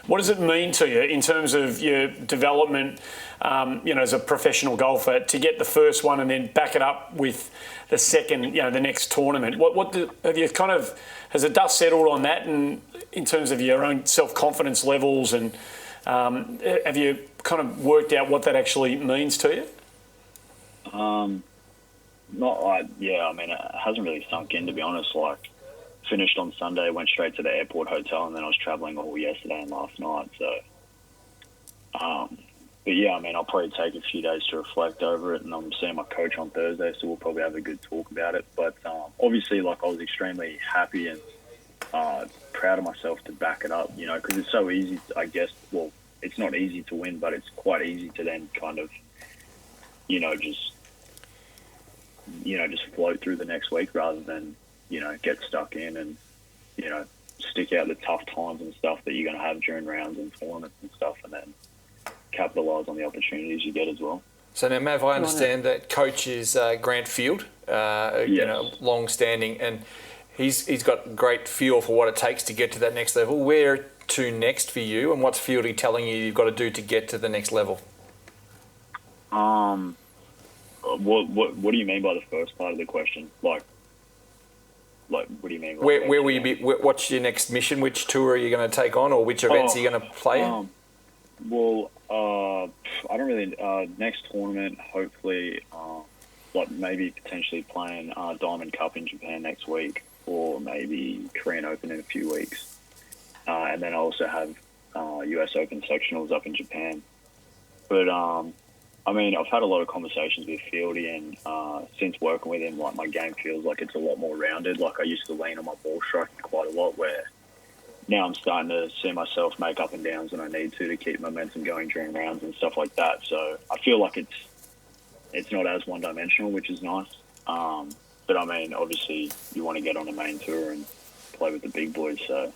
What does it mean to you in terms of your development, as a professional golfer, to get the first one and then back it up with the second, the next tournament? Has the dust settled on that, and in terms of your own self-confidence levels, and have you kind of worked out what that actually means to you? It hasn't really sunk in, to be honest. Finished on Sunday, went straight to the airport hotel, and then I was travelling all yesterday and last night. So, I'll probably take a few days to reflect over it, and I'm seeing my coach on Thursday, so we'll probably have a good talk about it. But obviously, I was extremely happy and proud of myself to back it up, because it's so easy, I guess. Well, it's not easy to win, but it's quite easy to then kind of, just float through the next week rather than, get stuck in and, stick out the tough times and stuff that you're going to have during rounds and tournaments and stuff, and then capitalise on the opportunities you get as well. So now, Mav, I understand that coach is Grant Field, long-standing, and he's got great feel for what it takes to get to that next level. Where to next for you, and what's Fieldy telling you you've got to do to get to the next level? What do you mean by the first part of the question? What do you mean? Where will you be? What's your next mission? Which tour are you going to take on, or which events are you going to play in? I don't really. Next tournament, hopefully, maybe potentially playing Diamond Cup in Japan next week, or maybe Korean Open in a few weeks, and then I also have US Open sectionals up in Japan. But I've had a lot of conversations with Fieldy, and since working with him, my game feels like it's a lot more rounded. I used to lean on my ball striking quite a lot, where now I'm starting to see myself make up and downs when I need to keep momentum going during rounds and stuff like that. So I feel like it's not as one-dimensional, which is nice. But obviously you want to get on the main tour and play with the big boys, so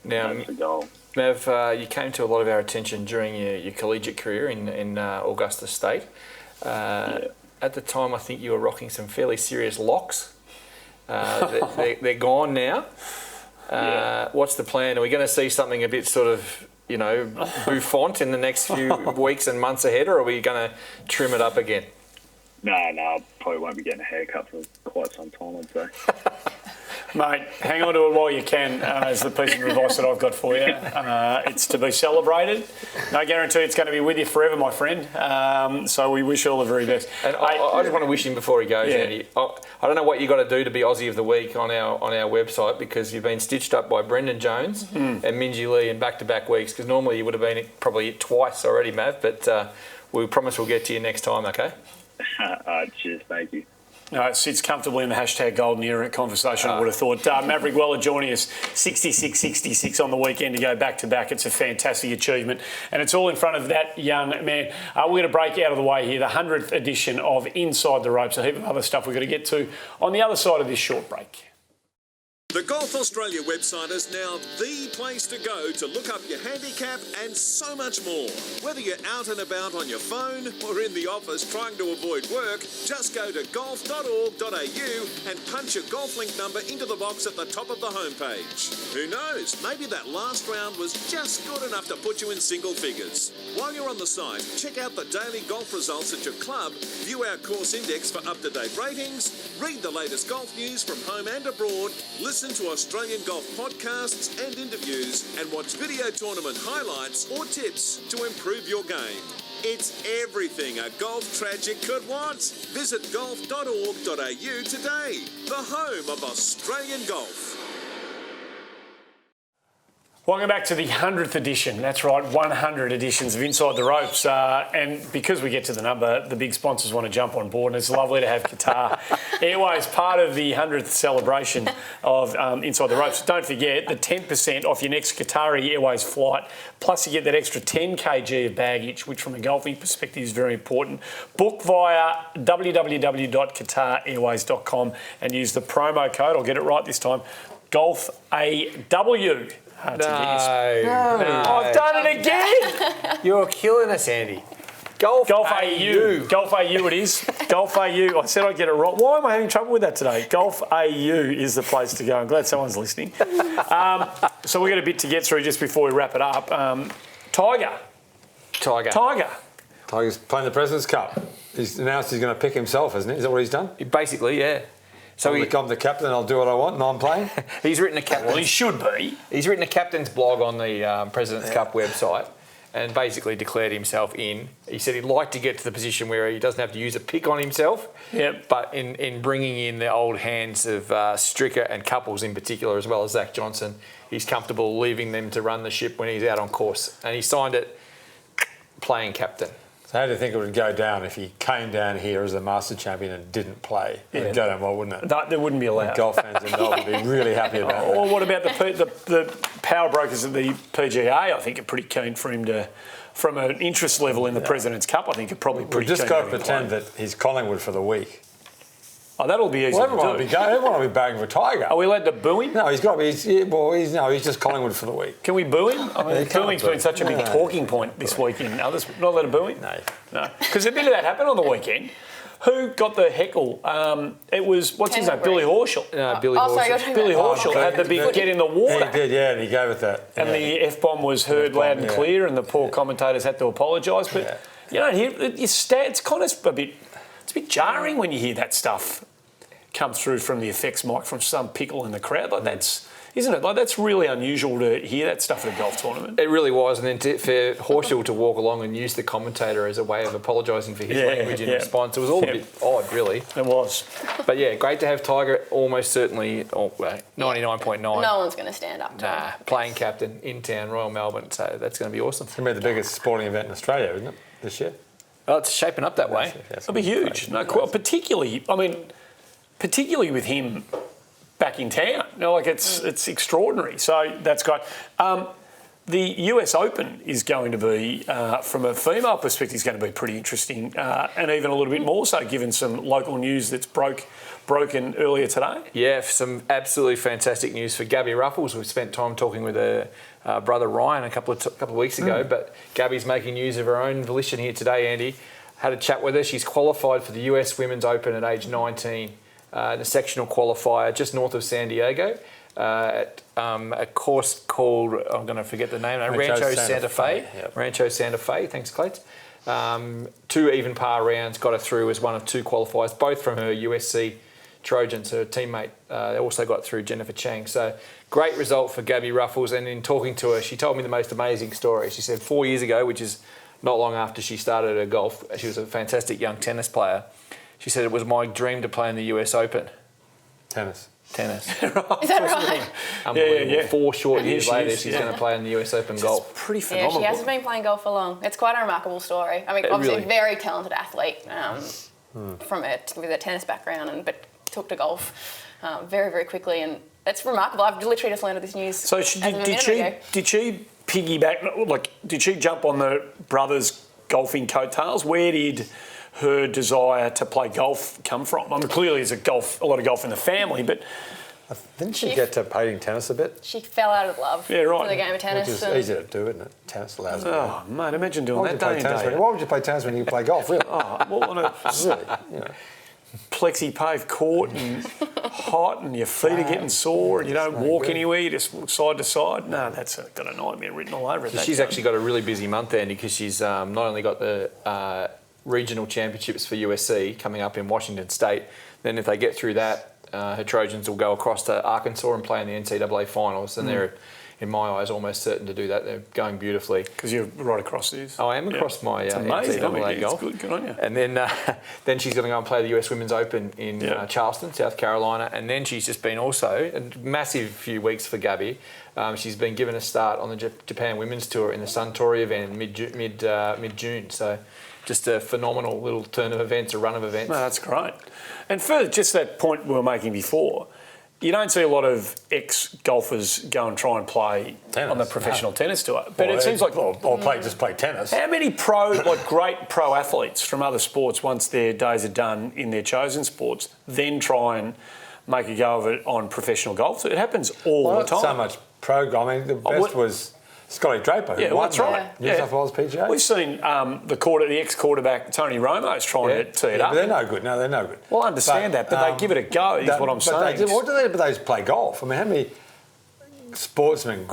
now, that's the goal. Mav, you came to a lot of our attention during your collegiate career in Augusta State. At the time, I think you were rocking some fairly serious locks. They're gone now. What's the plan? Are we going to see something a bit sort of, bouffant in the next few weeks and months ahead, or are we going to trim it up again? No, I probably won't be getting a haircut for quite some time, I'd say. Mate, hang on to it while you can, is the piece of advice that I've got for you. It's to be celebrated. No guarantee it's going to be with you forever, my friend. So we wish you all the very best. And I just want to wish him before he goes, Andy. I don't know what you got to do to be Aussie of the Week on our website, because you've been stitched up by Brendan Jones and Minjee Lee in back-to-back weeks, because normally you would have been probably twice already, Mav, but we promise we'll get to you next time, okay? Cheers, thank you. No, it sits comfortably in the hashtag golden era conversation, I would have thought. Maverick Weller joining us, 66 on the weekend to go back-to-back. It's a fantastic achievement, and it's all in front of that young man. We're going to break out of the way here, the 100th edition of Inside the Ropes, a heap of other stuff we've got to get to on the other side of this short break. The Golf Australia website is now the place to go to look up your handicap and so much more. Whether you're out and about on your phone or in the office trying to avoid work, just go to golf.org.au and punch your golf link number into the box at the top of the homepage. Who knows, maybe that last round was just good enough to put you in single figures. While you're on the site, check out the daily golf results at your club, view our course index for up-to-date ratings, read the latest golf news from home and abroad, listen to Australian golf podcasts and interviews, and watch video tournament highlights or tips to improve your game. It's everything a golf tragic could want. Visit golf.org.au today, the home of Australian golf. Welcome back to the 100th edition. That's right, 100 editions of Inside the Ropes. And because we get to the number, the big sponsors want to jump on board, and it's lovely to have Qatar Airways part of the 100th celebration of Inside the Ropes. Don't forget the 10% off your next Qatar Airways flight, plus you get that extra 10 kg of baggage, which from a golfing perspective is very important. Book via www.qatarairways.com and use the promo code, I'll get it right this time, GolfAW. No. I've done it again. You're killing us, Andy. Golf AU. Golf AU it is. Golf AU. I said I'd get it right. Why am I having trouble with that today? Golf AU is the place to go. I'm glad someone's listening. So we've got a bit to get through just before we wrap it up. Tiger. Tiger's playing the President's Cup. He's announced he's going to pick himself, hasn't he? Is that what he's done? Basically, yeah. So I'm the captain, I'll do what I want, and I'm playing? He's written a captain. Well, he should be. He's written a captain's blog on the President's Cup website and basically declared himself in. He said he'd like to get to the position where he doesn't have to use a pick on himself. Yep. But in bringing in the old hands of Stricker and Couples in particular, as well as Zach Johnson, he's comfortable leaving them to run the ship when he's out on course. And he signed it playing captain. So how do you think it would go down if he came down here as a Master Champion and didn't play? It would go down well, wouldn't it? That wouldn't be allowed. The golf fans in Melbourne would be really happy about that. Or what about the power brokers at the PGA? I think are pretty keen for him to, from an interest level in the President's Cup, I think are probably pretty keen. We've just got to pretend that he's Collingwood for the week. Oh, that'll be easy Well, to do. everyone will be bagging for Tiger. Are we allowed to boo him? No, he's got to be. He's just Collingwood for the week. Can we boo him? I mean, booing's been such a big talking point this weekend. Others not allowed to boo him? No. Because a bit of that happened on the weekend. Who got the heckle? It was, what's his name? Billy Horschel. Billy Horschel. Billy Horschel had the big get in the water. He did, yeah, and he gave it that. And the F-bomb was heard loud and clear, and the poor commentators had to apologise. But you don't hear it's kind of a bit jarring when you hear that stuff come through from the effects mic from some pickle in the crowd. Like that's, isn't it? Like that's really unusual to hear that stuff at a golf tournament. It really was, and then for Horschel to walk along and use the commentator as a way of apologising for his language in response, it was all a bit odd, really. It was. But yeah, great to have Tiger almost certainly 99.9. No one's going to stand up to him. Playing captain in town, Royal Melbourne, so that's going to be awesome. It's going to be the biggest sporting event in Australia, isn't it, this year? Well, it's shaping up that way. It'll be huge. No, particularly with him back in town. It's extraordinary. So that's great. The US Open is going to be, from a female perspective, is going to be pretty interesting, and even a little bit more so, given some local news that's broken earlier today. Yeah, some absolutely fantastic news for Gabby Ruffles. We spent time talking with her brother Ryan a couple of weeks ago, but Gabby's making news of her own volition here today, Andy. Had a chat with her. She's qualified for the US Women's Open at age 19. The sectional qualifier just north of San Diego at a course called, I'm going to forget the name, Rancho Santa Fe. Yep. Rancho Santa Fe, thanks, Clayton. 2 even par rounds got her through as one of 2 qualifiers, both from her USC Trojans, her teammate. They also got through Jennifer Chang. So great result for Gabby Ruffles. And in talking to her, she told me the most amazing story. She said 4 years ago, which is not long after she started her golf, she was a fantastic young tennis player. She said it was my dream to play in the US Open. Tennis. Right. Is that right? Unbelievable. Yeah. 4 short years later, she's going to play in the US Open golf. Pretty phenomenal. Yeah, she hasn't been playing golf for long. It's quite a remarkable story. I mean, obviously really. very talented athlete. with a tennis background, but took to golf very, very quickly, and it's remarkable. I've literally just learned of this news. So did she piggyback? Like, did she jump on the brothers' golfing coattails? Where did her desire to play golf come from? I mean, clearly there's a lot of golf in the family, but didn't she get to playing tennis a bit? She fell out of love for the game of tennis. Which is easy to do, isn't it? Tennis allows you. Oh, mate, imagine doing that day and day. Why would you play tennis when you play golf, really? Well, on a plexi-paved court and hot and your feet are getting sore and you don't walk anywhere, you just walk side to side. No, that's got a nightmare written all over it. She's actually got a really busy month, Andy, because she's not only got the regional championships for USC coming up in Washington State, then if they get through that, her Trojans will go across to Arkansas and play in the NCAA finals, and they're, in my eyes, almost certain to do that. They're going beautifully. Because you're right across this. I am across my NCAA golf. It's good on you. And then she's going to go and play the US Women's Open in Charleston, South Carolina, and then she's just been also a massive few weeks for Gabby. She's been given a start on the Japan Women's Tour in the Suntory event in mid-June. So just a phenomenal little turn of events, a run of events. No, that's great. And further, just that point we were making before, you don't see a lot of ex-golfers go and try and play tennis, on the professional tennis tour. But it seems like... Or just play tennis. How many great pro athletes from other sports, once their days are done in their chosen sports, then try and make a go of it on professional golf? So it happens all the time. Not so much pro golf. I mean, the best was Scotty Draper. That's right. New South Wales PGA. We've seen the ex-quarterback Tony Romo's trying to tee it up. But they're no good. No, they're no good. Well, I understand that, but they give it a go, is what I'm saying. What do they play golf? I mean, how many sportsmen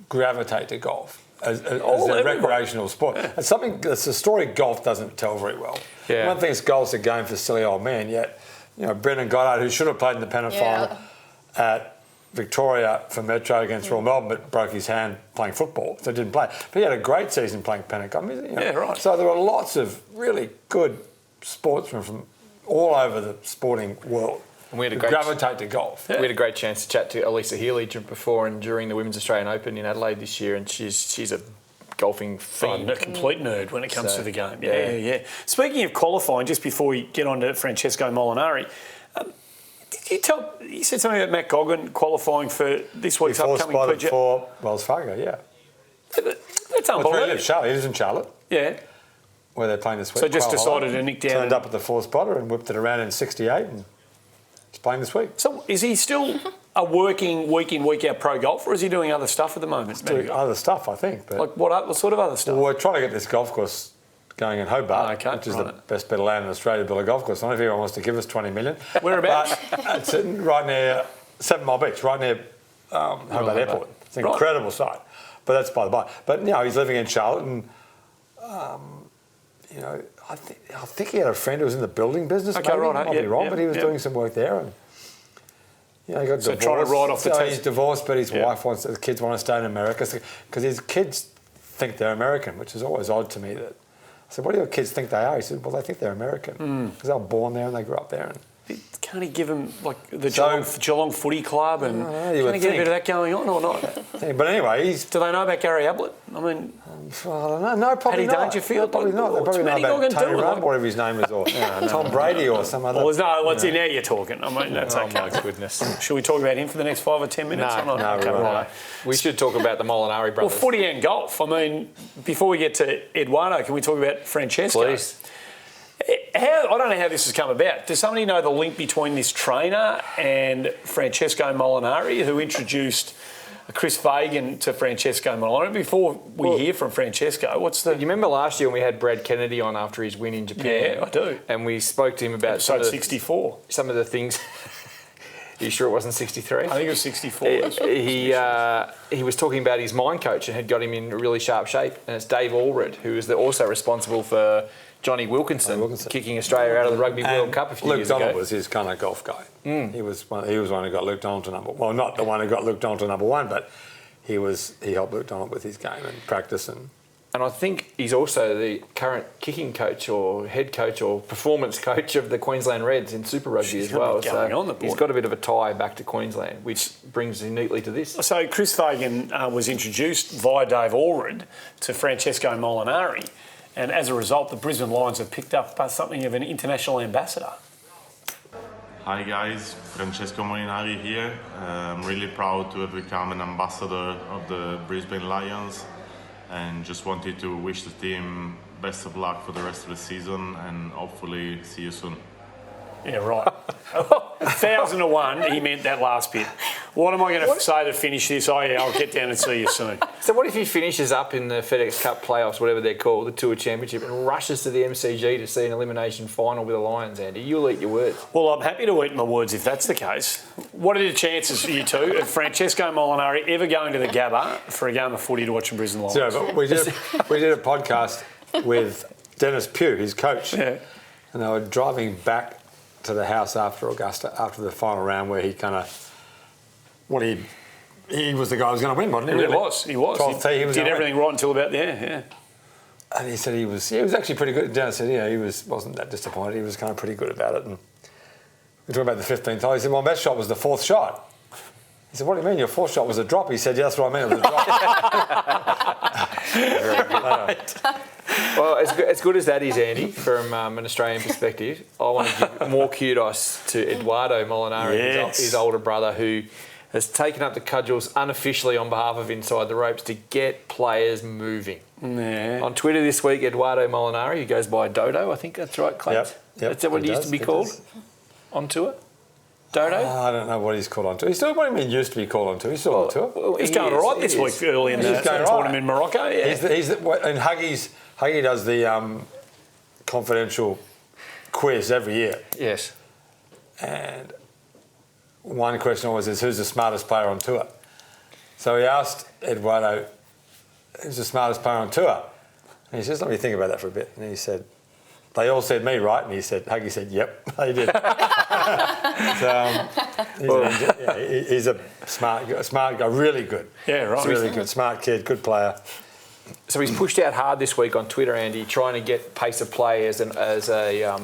gravitate to golf as a recreational sport? It's a story golf doesn't tell very well. Yeah. One thing is golf's a game for silly old men, yet, Brendan Goddard, who should have played in the pennant final at Victoria for Metro against Royal Melbourne, but broke his hand playing football, so didn't play. But he had a great season playing pennant golf. Right. So there were lots of really good sportsmen from all over the sporting world and we had gravitate to golf. We had a great chance to chat to Elisa Healy before and during the Women's Australian Open in Adelaide this year, and she's a golfing fiend. A complete nerd when it comes to the game. Yeah. Speaking of qualifying, just before we get on to Francesco Molinari, you said something about Matt Goggin qualifying for this week's upcoming PGA for Wells Fargo, That's unbelievable. He lives in Charlotte. Yeah. Where they're playing this week. So just decided to nick down. Turned up at the fourth spotter and whipped it around in 68 and he's playing this week. So is he still a working week in, week out pro golfer, or is he doing other stuff at the moment? He's doing other stuff, I think. But like what sort of other stuff? Well, we're trying to get this golf course going in Hobart, which is the best bit of land in Australia to build a golf course. I don't know if anyone wants to give us 20 million. Whereabouts? It's right near 7 Mile Beach, right near Hobart Airport. It's an incredible site. But that's by the by. But, he's living in Charlotte and, I think he had a friend who was in the building business. Okay, maybe. Might be wrong, but he was doing some work there. And, he got divorced. Trying to ride off the test. He's divorced, but his wife wants, the kids want to stay in America because his kids think they're American, which is always odd to me. I said, what do your kids think they are? He said, well, they think they're American because they were born there and they grew up there. And can't he give them the Geelong Footy Club and can he get a bit of that going on or not? But anyway, do they know about Gary Ablett? I mean, I don't know. No, probably not. Paddy Dangerfield? Probably not. They probably know about Tony Rudd, whatever his name is, or Tom Brady or some other. Well, now you're talking. I mean, that's okay. Oh my goodness. Should we talk about him for the next 5 or 10 minutes? No. We should talk about the Molinari brothers. Well, footy and golf. I mean, before we get to Eduardo, can we talk about Francesco? Please. I don't know how this has come about. Does somebody know the link between this trainer and Francesco Molinari, who introduced Chris Fagan to Francesco Molinari? Before we hear from Francesco, You remember last year when we had Brad Kennedy on after his win in Japan? Yeah, I do. And we spoke to him about episode 64. Some of the things. Are you sure it wasn't 63? I think it was 64. He was talking about his mind coach and had got him in really sharp shape. And it's Dave Allred, who is also responsible for Johnny Wilkinson kicking Australia out of the Rugby World Cup a few years ago. Luke Donald was his kind of golf guy. He was one who got Luke Donald to number. Well, not the one who got Luke Donald to number one, but he helped Luke Donald with his game and practice and. And I think he's also the current kicking coach or head coach or performance coach of the Queensland Reds in Super Rugby as well. So he's got a bit of a tie back to Queensland, which brings him neatly to this. So Chris Fagan was introduced via Dave Allred to Francesco Molinari. And as a result, the Brisbane Lions have picked up something of an international ambassador. Hi guys, Francesco Molinari here. I'm really proud to have become an ambassador of the Brisbane Lions and just wanted to wish the team best of luck for the rest of the season and hopefully see you soon. Yeah, right. 1,001, he meant that last bit. What am I going to say to finish this? Oh, yeah, I'll get down and see you soon. So what if he finishes up in the FedEx Cup playoffs, whatever they're called, the Tour Championship, and rushes to the MCG to see an elimination final with the Lions, Andy? You'll eat your words. Well, I'm happy to eat my words if that's the case. What are the chances, you two, of Francesco Molinari ever going to the Gabba for a game of footy to watch the Brisbane Lions? So, but we did a podcast with Dennis Pugh, his coach, and they were driving back to the house after Augusta, after the final round, where he kind of, he was the guy who was going to win, wasn't he? He Really? was. He did everything right until about there. Yeah. And he said he was actually pretty good. Dennis said, he wasn't that disappointed. He was kind of pretty good about it. And we talked about the 15th hole. He said, my best shot was the fourth shot. He said, what do you mean? Your fourth shot was a drop? He said, yeah, that's what I meant. It was a drop. Well, as good as that is, Andy, from an Australian perspective, I want to give more kudos to Eduardo Molinari, his older brother, who has taken up the cudgels unofficially on behalf of Inside the Ropes to get players moving. Yeah. On Twitter this week, Eduardo Molinari, who goes by Dodo, I think that's right, Clayton? Yep. Is that what he used to be called on tour? Dodo? I don't know what he's called on tour. He's still, what do you mean used to be called on tour? He's still on tour. Well, he's going all right this week early in the tournament in Morocco. Yeah. And Huggy does the confidential quiz every year. Yes. And one question always is, who's the smartest player on tour? So he asked Eduardo, who's the smartest player on tour? And he says, let me think about that for a bit. And he said, they all said me, right? And Huggy said, yep, they did. He's a smart guy, really good. Yeah, right. He's really good, smart kid, good player. So he's pushed out hard this week on Twitter, Andy, trying to get pace of play as a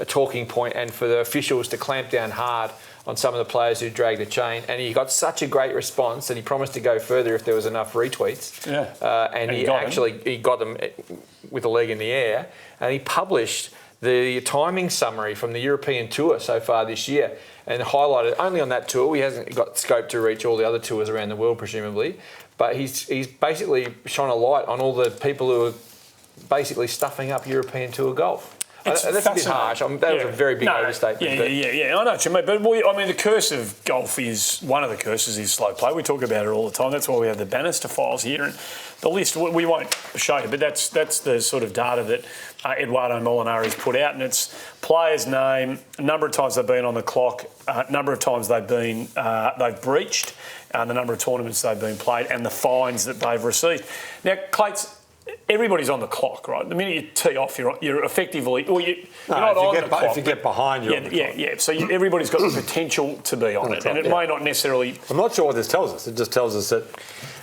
talking point and for the officials to clamp down hard on some of the players who dragged the chain. And he got such a great response and he promised to go further if there was enough retweets. Yeah. And he got them with a leg in the air. And he published the timing summary from the European Tour so far this year and highlighted only on that tour. He hasn't got scope to reach all the other tours around the world, presumably. But he's basically shone a light on all the people who are basically stuffing up European Tour golf. That's a bit harsh. That was a very big overstatement. Yeah. I know what you mean. But the curse of golf is, one of the curses is slow play. We talk about it all the time. That's why we have the Bannister files here. And the list, we won't show you, but that's the sort of data that Eduardo Molinari's put out. And it's players' name, number of times they've been on the clock, number of times they've breached, the number of tournaments they've been played, and the fines that they've received. Now, Clates, everybody's on the clock, right? The minute you tee off, you're effectively... Well, you're not on the clock. If you get behind, you're on the clock. Yeah. So everybody's got the potential to be on it. And it may not necessarily... I'm not sure what this tells us. It just tells us that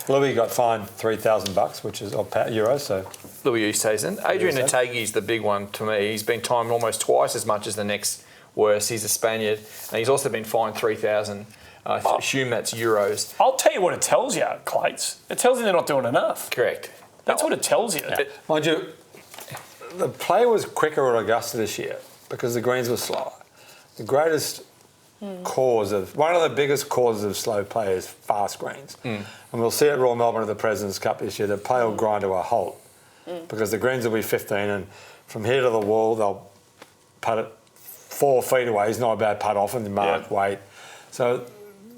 Louis got fined $3,000, which is euros, so... Louis Oosthuizen. Adrian Otaegui the big one to me. He's been timed almost twice as much as the next worst. He's a Spaniard. And he's also been fined $3,000. I assume that's euros. I'll tell you what it tells you, Clates. It tells you they're not doing enough. Correct. That's what it tells you. Yeah. Mind you, the play was quicker at Augusta this year because the greens were slower. The greatest one of the biggest causes of slow play is fast greens. And we'll see at Royal Melbourne at the President's Cup this year, the play will grind to a halt because the greens will be 15 and from here to the wall, they'll putt it 4 feet away. It's not a bad putt often, the mark weight. So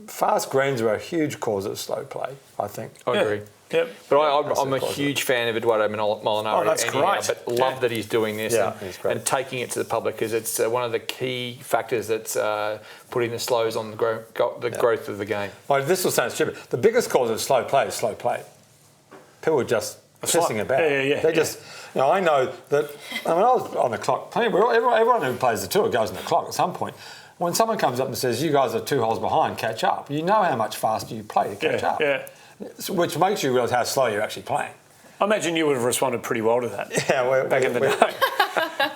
fast greens are a huge cause of slow play, I think. I agree. Yep. But I'm a huge fan of Eduardo Molinari. Oh, that's great. But love that he's doing this and taking it to the public because it's one of the key factors that's putting the slows on the growth of the game. Well, this will sound stupid. The biggest cause of slow play is slow play. People are just pissing about. They just... I know that... I was on the clock. Everyone who plays the tour goes on the clock at some point. When someone comes up and says, you guys are 2 holes behind, catch up, you know how much faster you play to catch up. Yeah. Which makes you realise how slow you're actually playing. I imagine you would have responded pretty well to that. Yeah, back in the day.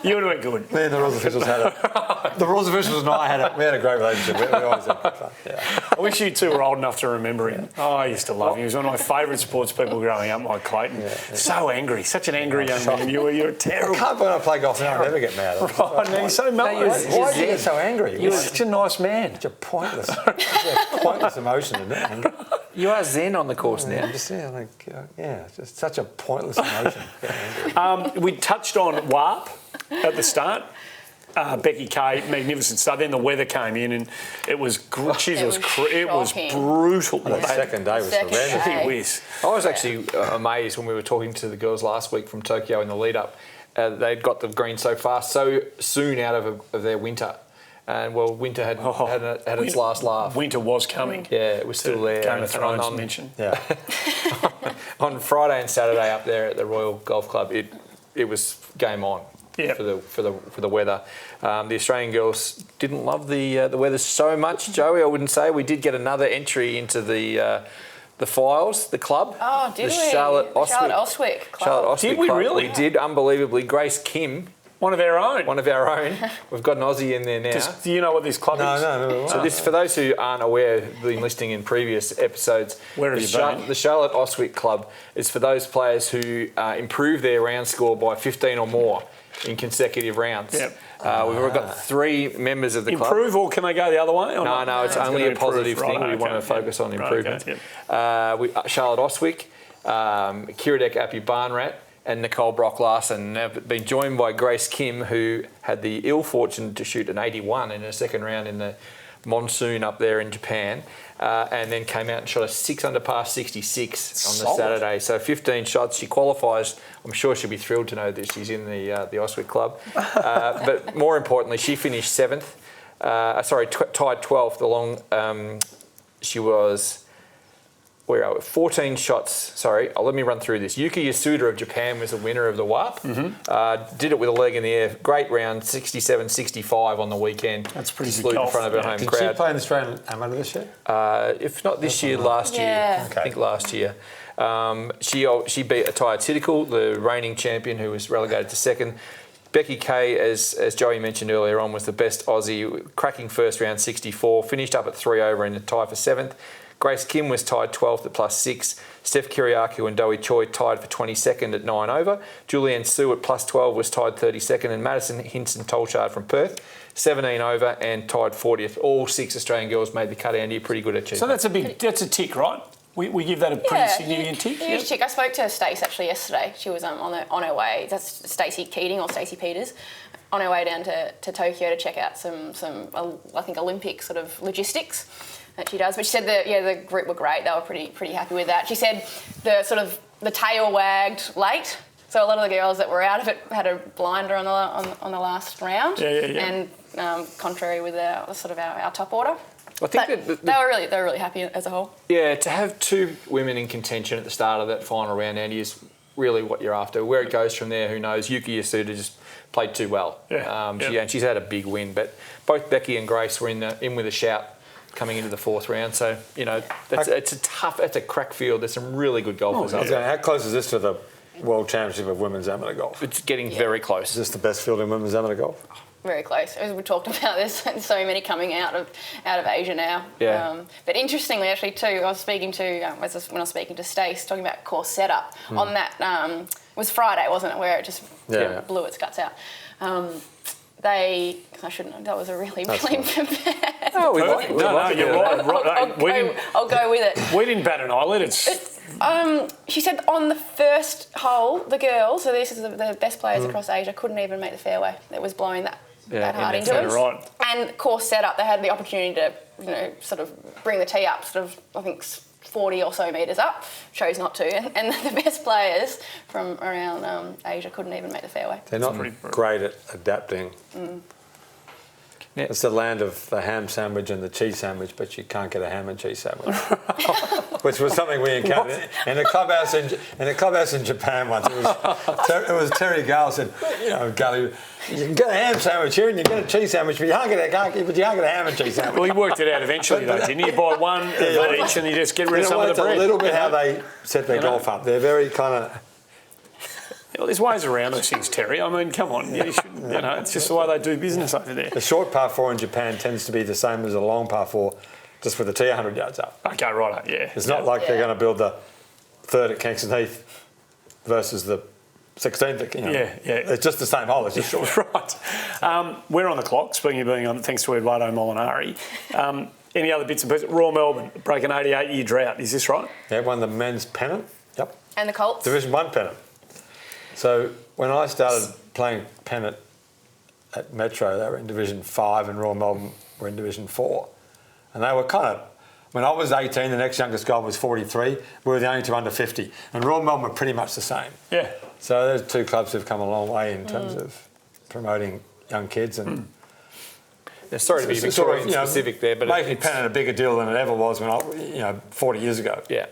You would have been good. Me and the rules officials had it. The rules officials and I had it. We had a great relationship. We always had good fun. Yeah. I wish you two were old enough to remember him. Oh, I used to love him. He was one of my favourite sports people growing up, Mike Clayton. Yeah. So angry. Such an angry young man. You're terrible. I can't believe I play golf now. I never get mad. Right, man, he's so mellow. Why did you get so angry? You're such a nice man. Such a pointless emotion, isn't it? Anger. You are zen on the course now. Just just such a pointless emotion. We touched on WARP at the start. Becky Kay, magnificent start. Then the weather came in, and it was it was brutal. The second day was horrendous. I was actually amazed when we were talking to the girls last week from Tokyo in the lead up. They'd got the green so fast, so soon out of their winter. And winter had its last laugh. Winter was coming. Yeah, it was still there. Game of Thrones mention. Yeah. On Friday and Saturday up there at the Royal Golf Club, it was game on. Yep. For the weather. The Australian girls didn't love the weather so much, Joey. I wouldn't say. We did get another entry into the files, the club. Oh, did we? Charlotte Oswick Club. Charlotte Oswick Did we Club. really? We did, unbelievably. Grace Kim. One of our own. We've got an Aussie in there now. Do you know what this club is? No. So this, for those who aren't aware, who've been listening in previous episodes, Where have you been? The Charlotte Oswick Club is for those players who improve their round score by 15 or more in consecutive rounds. Yep. We've already got 3 members of the club. Improve, or can they go the other way? No, it's only a positive thing. We want to focus on improvement. Charlotte Oswick, Kiradek Api Barnrat, and Nicole Brock-Larson have been joined by Grace Kim, who had the ill fortune to shoot an 81 in her second round in the monsoon up there in Japan, and then came out and shot a 6 under par 66 on the Saturday. So 15 shots. She qualifies. I'm sure she'll be thrilled to know that she's in the Oswick Club. But more importantly, she finished 7th. Tied 12th along. She was... 14 shots. Sorry, let me run through this. Yuki Yasuda of Japan was the winner of the WARP. Mm-hmm. Did it with a leg in the air. Great round, 67-65 on the weekend. That's pretty good golf. in front of her home crowd. Did she play in Australian Amateur this year? If not this year, last year. Okay. I think last year. She beat Ataya Tidikul, the reigning champion, who was relegated to second. Becky Kay, as Joey mentioned earlier on, was the best Aussie, cracking first round 64, finished up at 3 over in a tie for 7th. Grace Kim was tied 12th at +6. Steph Kiriakou and Dowie Choi tied for 22nd at 9 over. Julianne Sue at +12 was tied 32nd, and Madison Hinson Tolchard from Perth 17 over and tied 40th. All 6 Australian girls made the cut, Andy. Pretty good achievement. So that's a tick, right? We give that a pretty significant tick. Huge tick. I spoke to Stace actually yesterday. She was on her way. That's Stacey Keating or Stacey Peters. On her way down to Tokyo to check out some I think Olympic sort of logistics that she does. But she said the group were great. They were pretty happy with that. She said the tail wagged late. So a lot of the girls that were out of it had a blinder on the last round. And contrary with our top order. I think that they were really happy as a whole. Yeah, to have 2 women in contention at the start of that final round, Andy, is really what you're after. Where it goes from there, who knows? Yuki Yasuda just played too well. And she's had a big win. But both Becky and Grace were in with a shout coming into the 4th round. So, it's a crack field. There's some really good golfers up there. How close is this to the World Championship of Women's Amateur Golf? It's getting very close. Is this the best field in Women's Amateur Golf? Very close. As we talked about, there's so many coming out of Asia now. Yeah. But interestingly, actually, too, I was speaking to when I was speaking to Stace, talking about course setup on that. It was Friday, wasn't it, where it just blew its guts out. I shouldn't. That was a really bad. No, you're right. I'll go with it. We didn't bat an eyelid. She said on the first hole, the girls, so this is the best players across Asia, couldn't even make the fairway. It was blowing that hard into it. Right. And course setup, they had the opportunity to, sort of bring the tee up, I think 40 or so metres up, chose not to. And the best players from around Asia couldn't even make the fairway. They're not great at adapting. It's the land of the ham sandwich and the cheese sandwich, but you can't get a ham and cheese sandwich, which was something we encountered in a clubhouse in Japan once. It was Terry Gale said, Gully, you can get a ham sandwich here and you get a cheese sandwich, but you can't get a ham and cheese sandwich. Well, he worked it out eventually, though, didn't he? You buy one of each and you just get rid of some of the bread. It's a little bit how they set their golf up. They're very kind of... Well, there's ways around those things, Terry. I mean, come on. It's just the way they do business over there. The short par 4 in Japan tends to be the same as a long par 4, just with the tee 100 yards up. Okay, right, yeah. It's not like they're going to build the third at Kingston Heath versus the 16th. Yeah. It's just the same hole. It's just short. Right. We're on the clock, speaking of being on, thanks to Eduardo Molinari. Any other bits and pieces? Royal Melbourne break an 88-year drought. Is this right? Yeah, won the men's pennant. Yep. And the Colts? Division 1 pennant. So when I started playing pennant at Metro, they were in Division 5 and Royal Melbourne were in Division 4. And they were kind of... When I was 18, the next youngest guy was 43. We were the only two under 50. And Royal Melbourne were pretty much the same. Yeah. So those two clubs have come a long way in terms of promoting young kids. And sorry to be Victorian specific there, but making pennant a bigger deal than it ever was when 40 years ago. Yeah.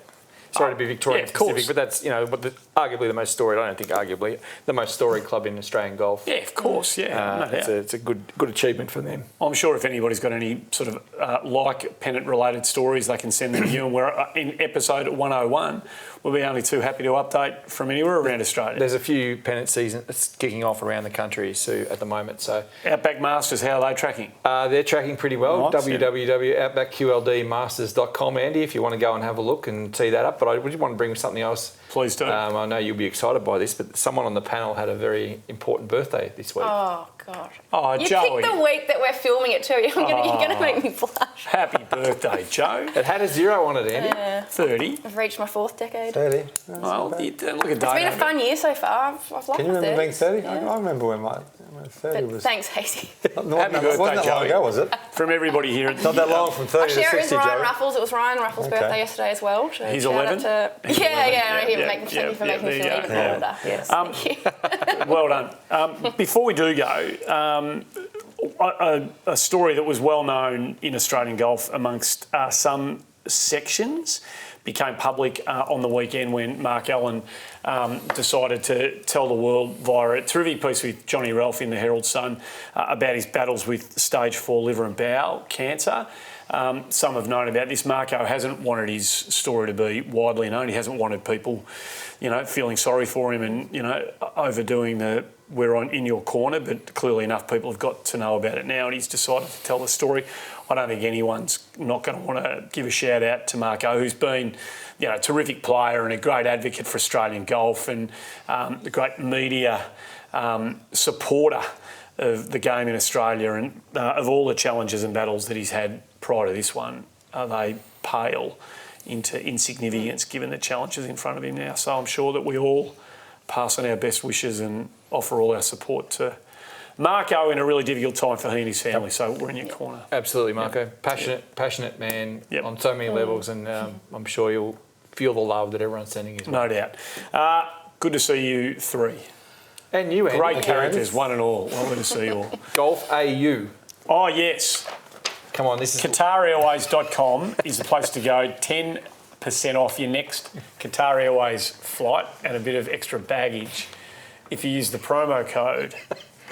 Sorry to be Victorian specific, but that's arguably the most storied. I don't think arguably the most storied club in Australian golf. Yeah, of course. Yeah, it's a good achievement for them. I'm sure if anybody's got any sort of like pennant related stories, they can send them to you. And we're in episode 101. We'll be only too happy to update from anywhere around Australia. There's a few pennant seasons kicking off around the country at the moment. So Outback Masters, how are they tracking? They're tracking pretty well. Nice, www.outbackqldmasters.com, Andy, if you want to go and have a look and see that up. But I would want to bring something else. Please do. I know you'll be excited by this, but someone on the panel had a very important birthday this week. Oh, God. Oh, you Joey. picked the week that we're filming it too. You're going to make me blush. Happy birthday, Joe. It had a 0 on it, Andy. 30. I've reached my 4th decade. 30. Well, look at It's been a fun year so far. I've loved Can you remember being 30? Yeah. I remember when my 30 was... Thanks, Hazy. Happy birthday, wasn't that long Joey. ago, was it? From everybody here. Not that long, from 30 Actually, to 60, it was Ryan Joey. Ruffles. It was Ryan Ruffles' birthday yesterday as well. So He's shout 11? out to... He's 11. Thank you for making me feel even older. Yes, thank you. Well done. Before we do go, a story that was well known in Australian golf amongst some sections became public on the weekend when Mark Allen decided to tell the world via a terrific piece with Johnny Ralph in the Herald Sun about his battles with stage 4 liver and bowel cancer. Some have known about this. Marco hasn't wanted his story to be widely known. He hasn't wanted people, feeling sorry for him and, overdoing the we're in your corner, but clearly enough people have got to know about it now and he's decided to tell the story. I don't think anyone's not going to want to give a shout out to Marco, who's been, a terrific player and a great advocate for Australian golf and a great media supporter of the game in Australia and of all the challenges and battles that he's had prior to this one, they pale into insignificance given the challenges in front of him now. So I'm sure that we all pass on our best wishes and offer all our support to Marco in a really difficult time for he and his family. So we're in your corner. Absolutely, Marco. Passionate man on so many levels, and I'm sure you'll feel the love that everyone's sending you. No doubt. Good to see you three. And you, Andy. Great characters, one and all. Lovely to see you all. Golf AU. Oh, yes. Come on, this is... QatarAirways.com is the place to go. 10% off your next Qatar Airways flight and a bit of extra baggage if you use the promo code.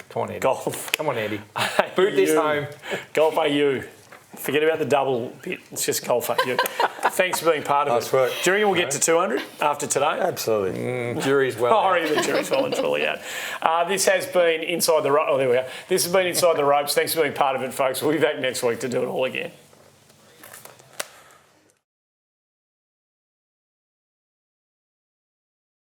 Come on, Andy. Golf. Come on, Andy. Boot this home. Golf AU. Forget about the double bit. It's just Golf AU. Thanks for being part of it. Work. Do you reckon we'll get to 200 after today? Absolutely. Jury's well out. The jury's well and truly out. This has been Inside the Ropes. Oh, there we are. This has been Inside the Ropes. Thanks for being part of it, folks. We'll be back next week to do it all again.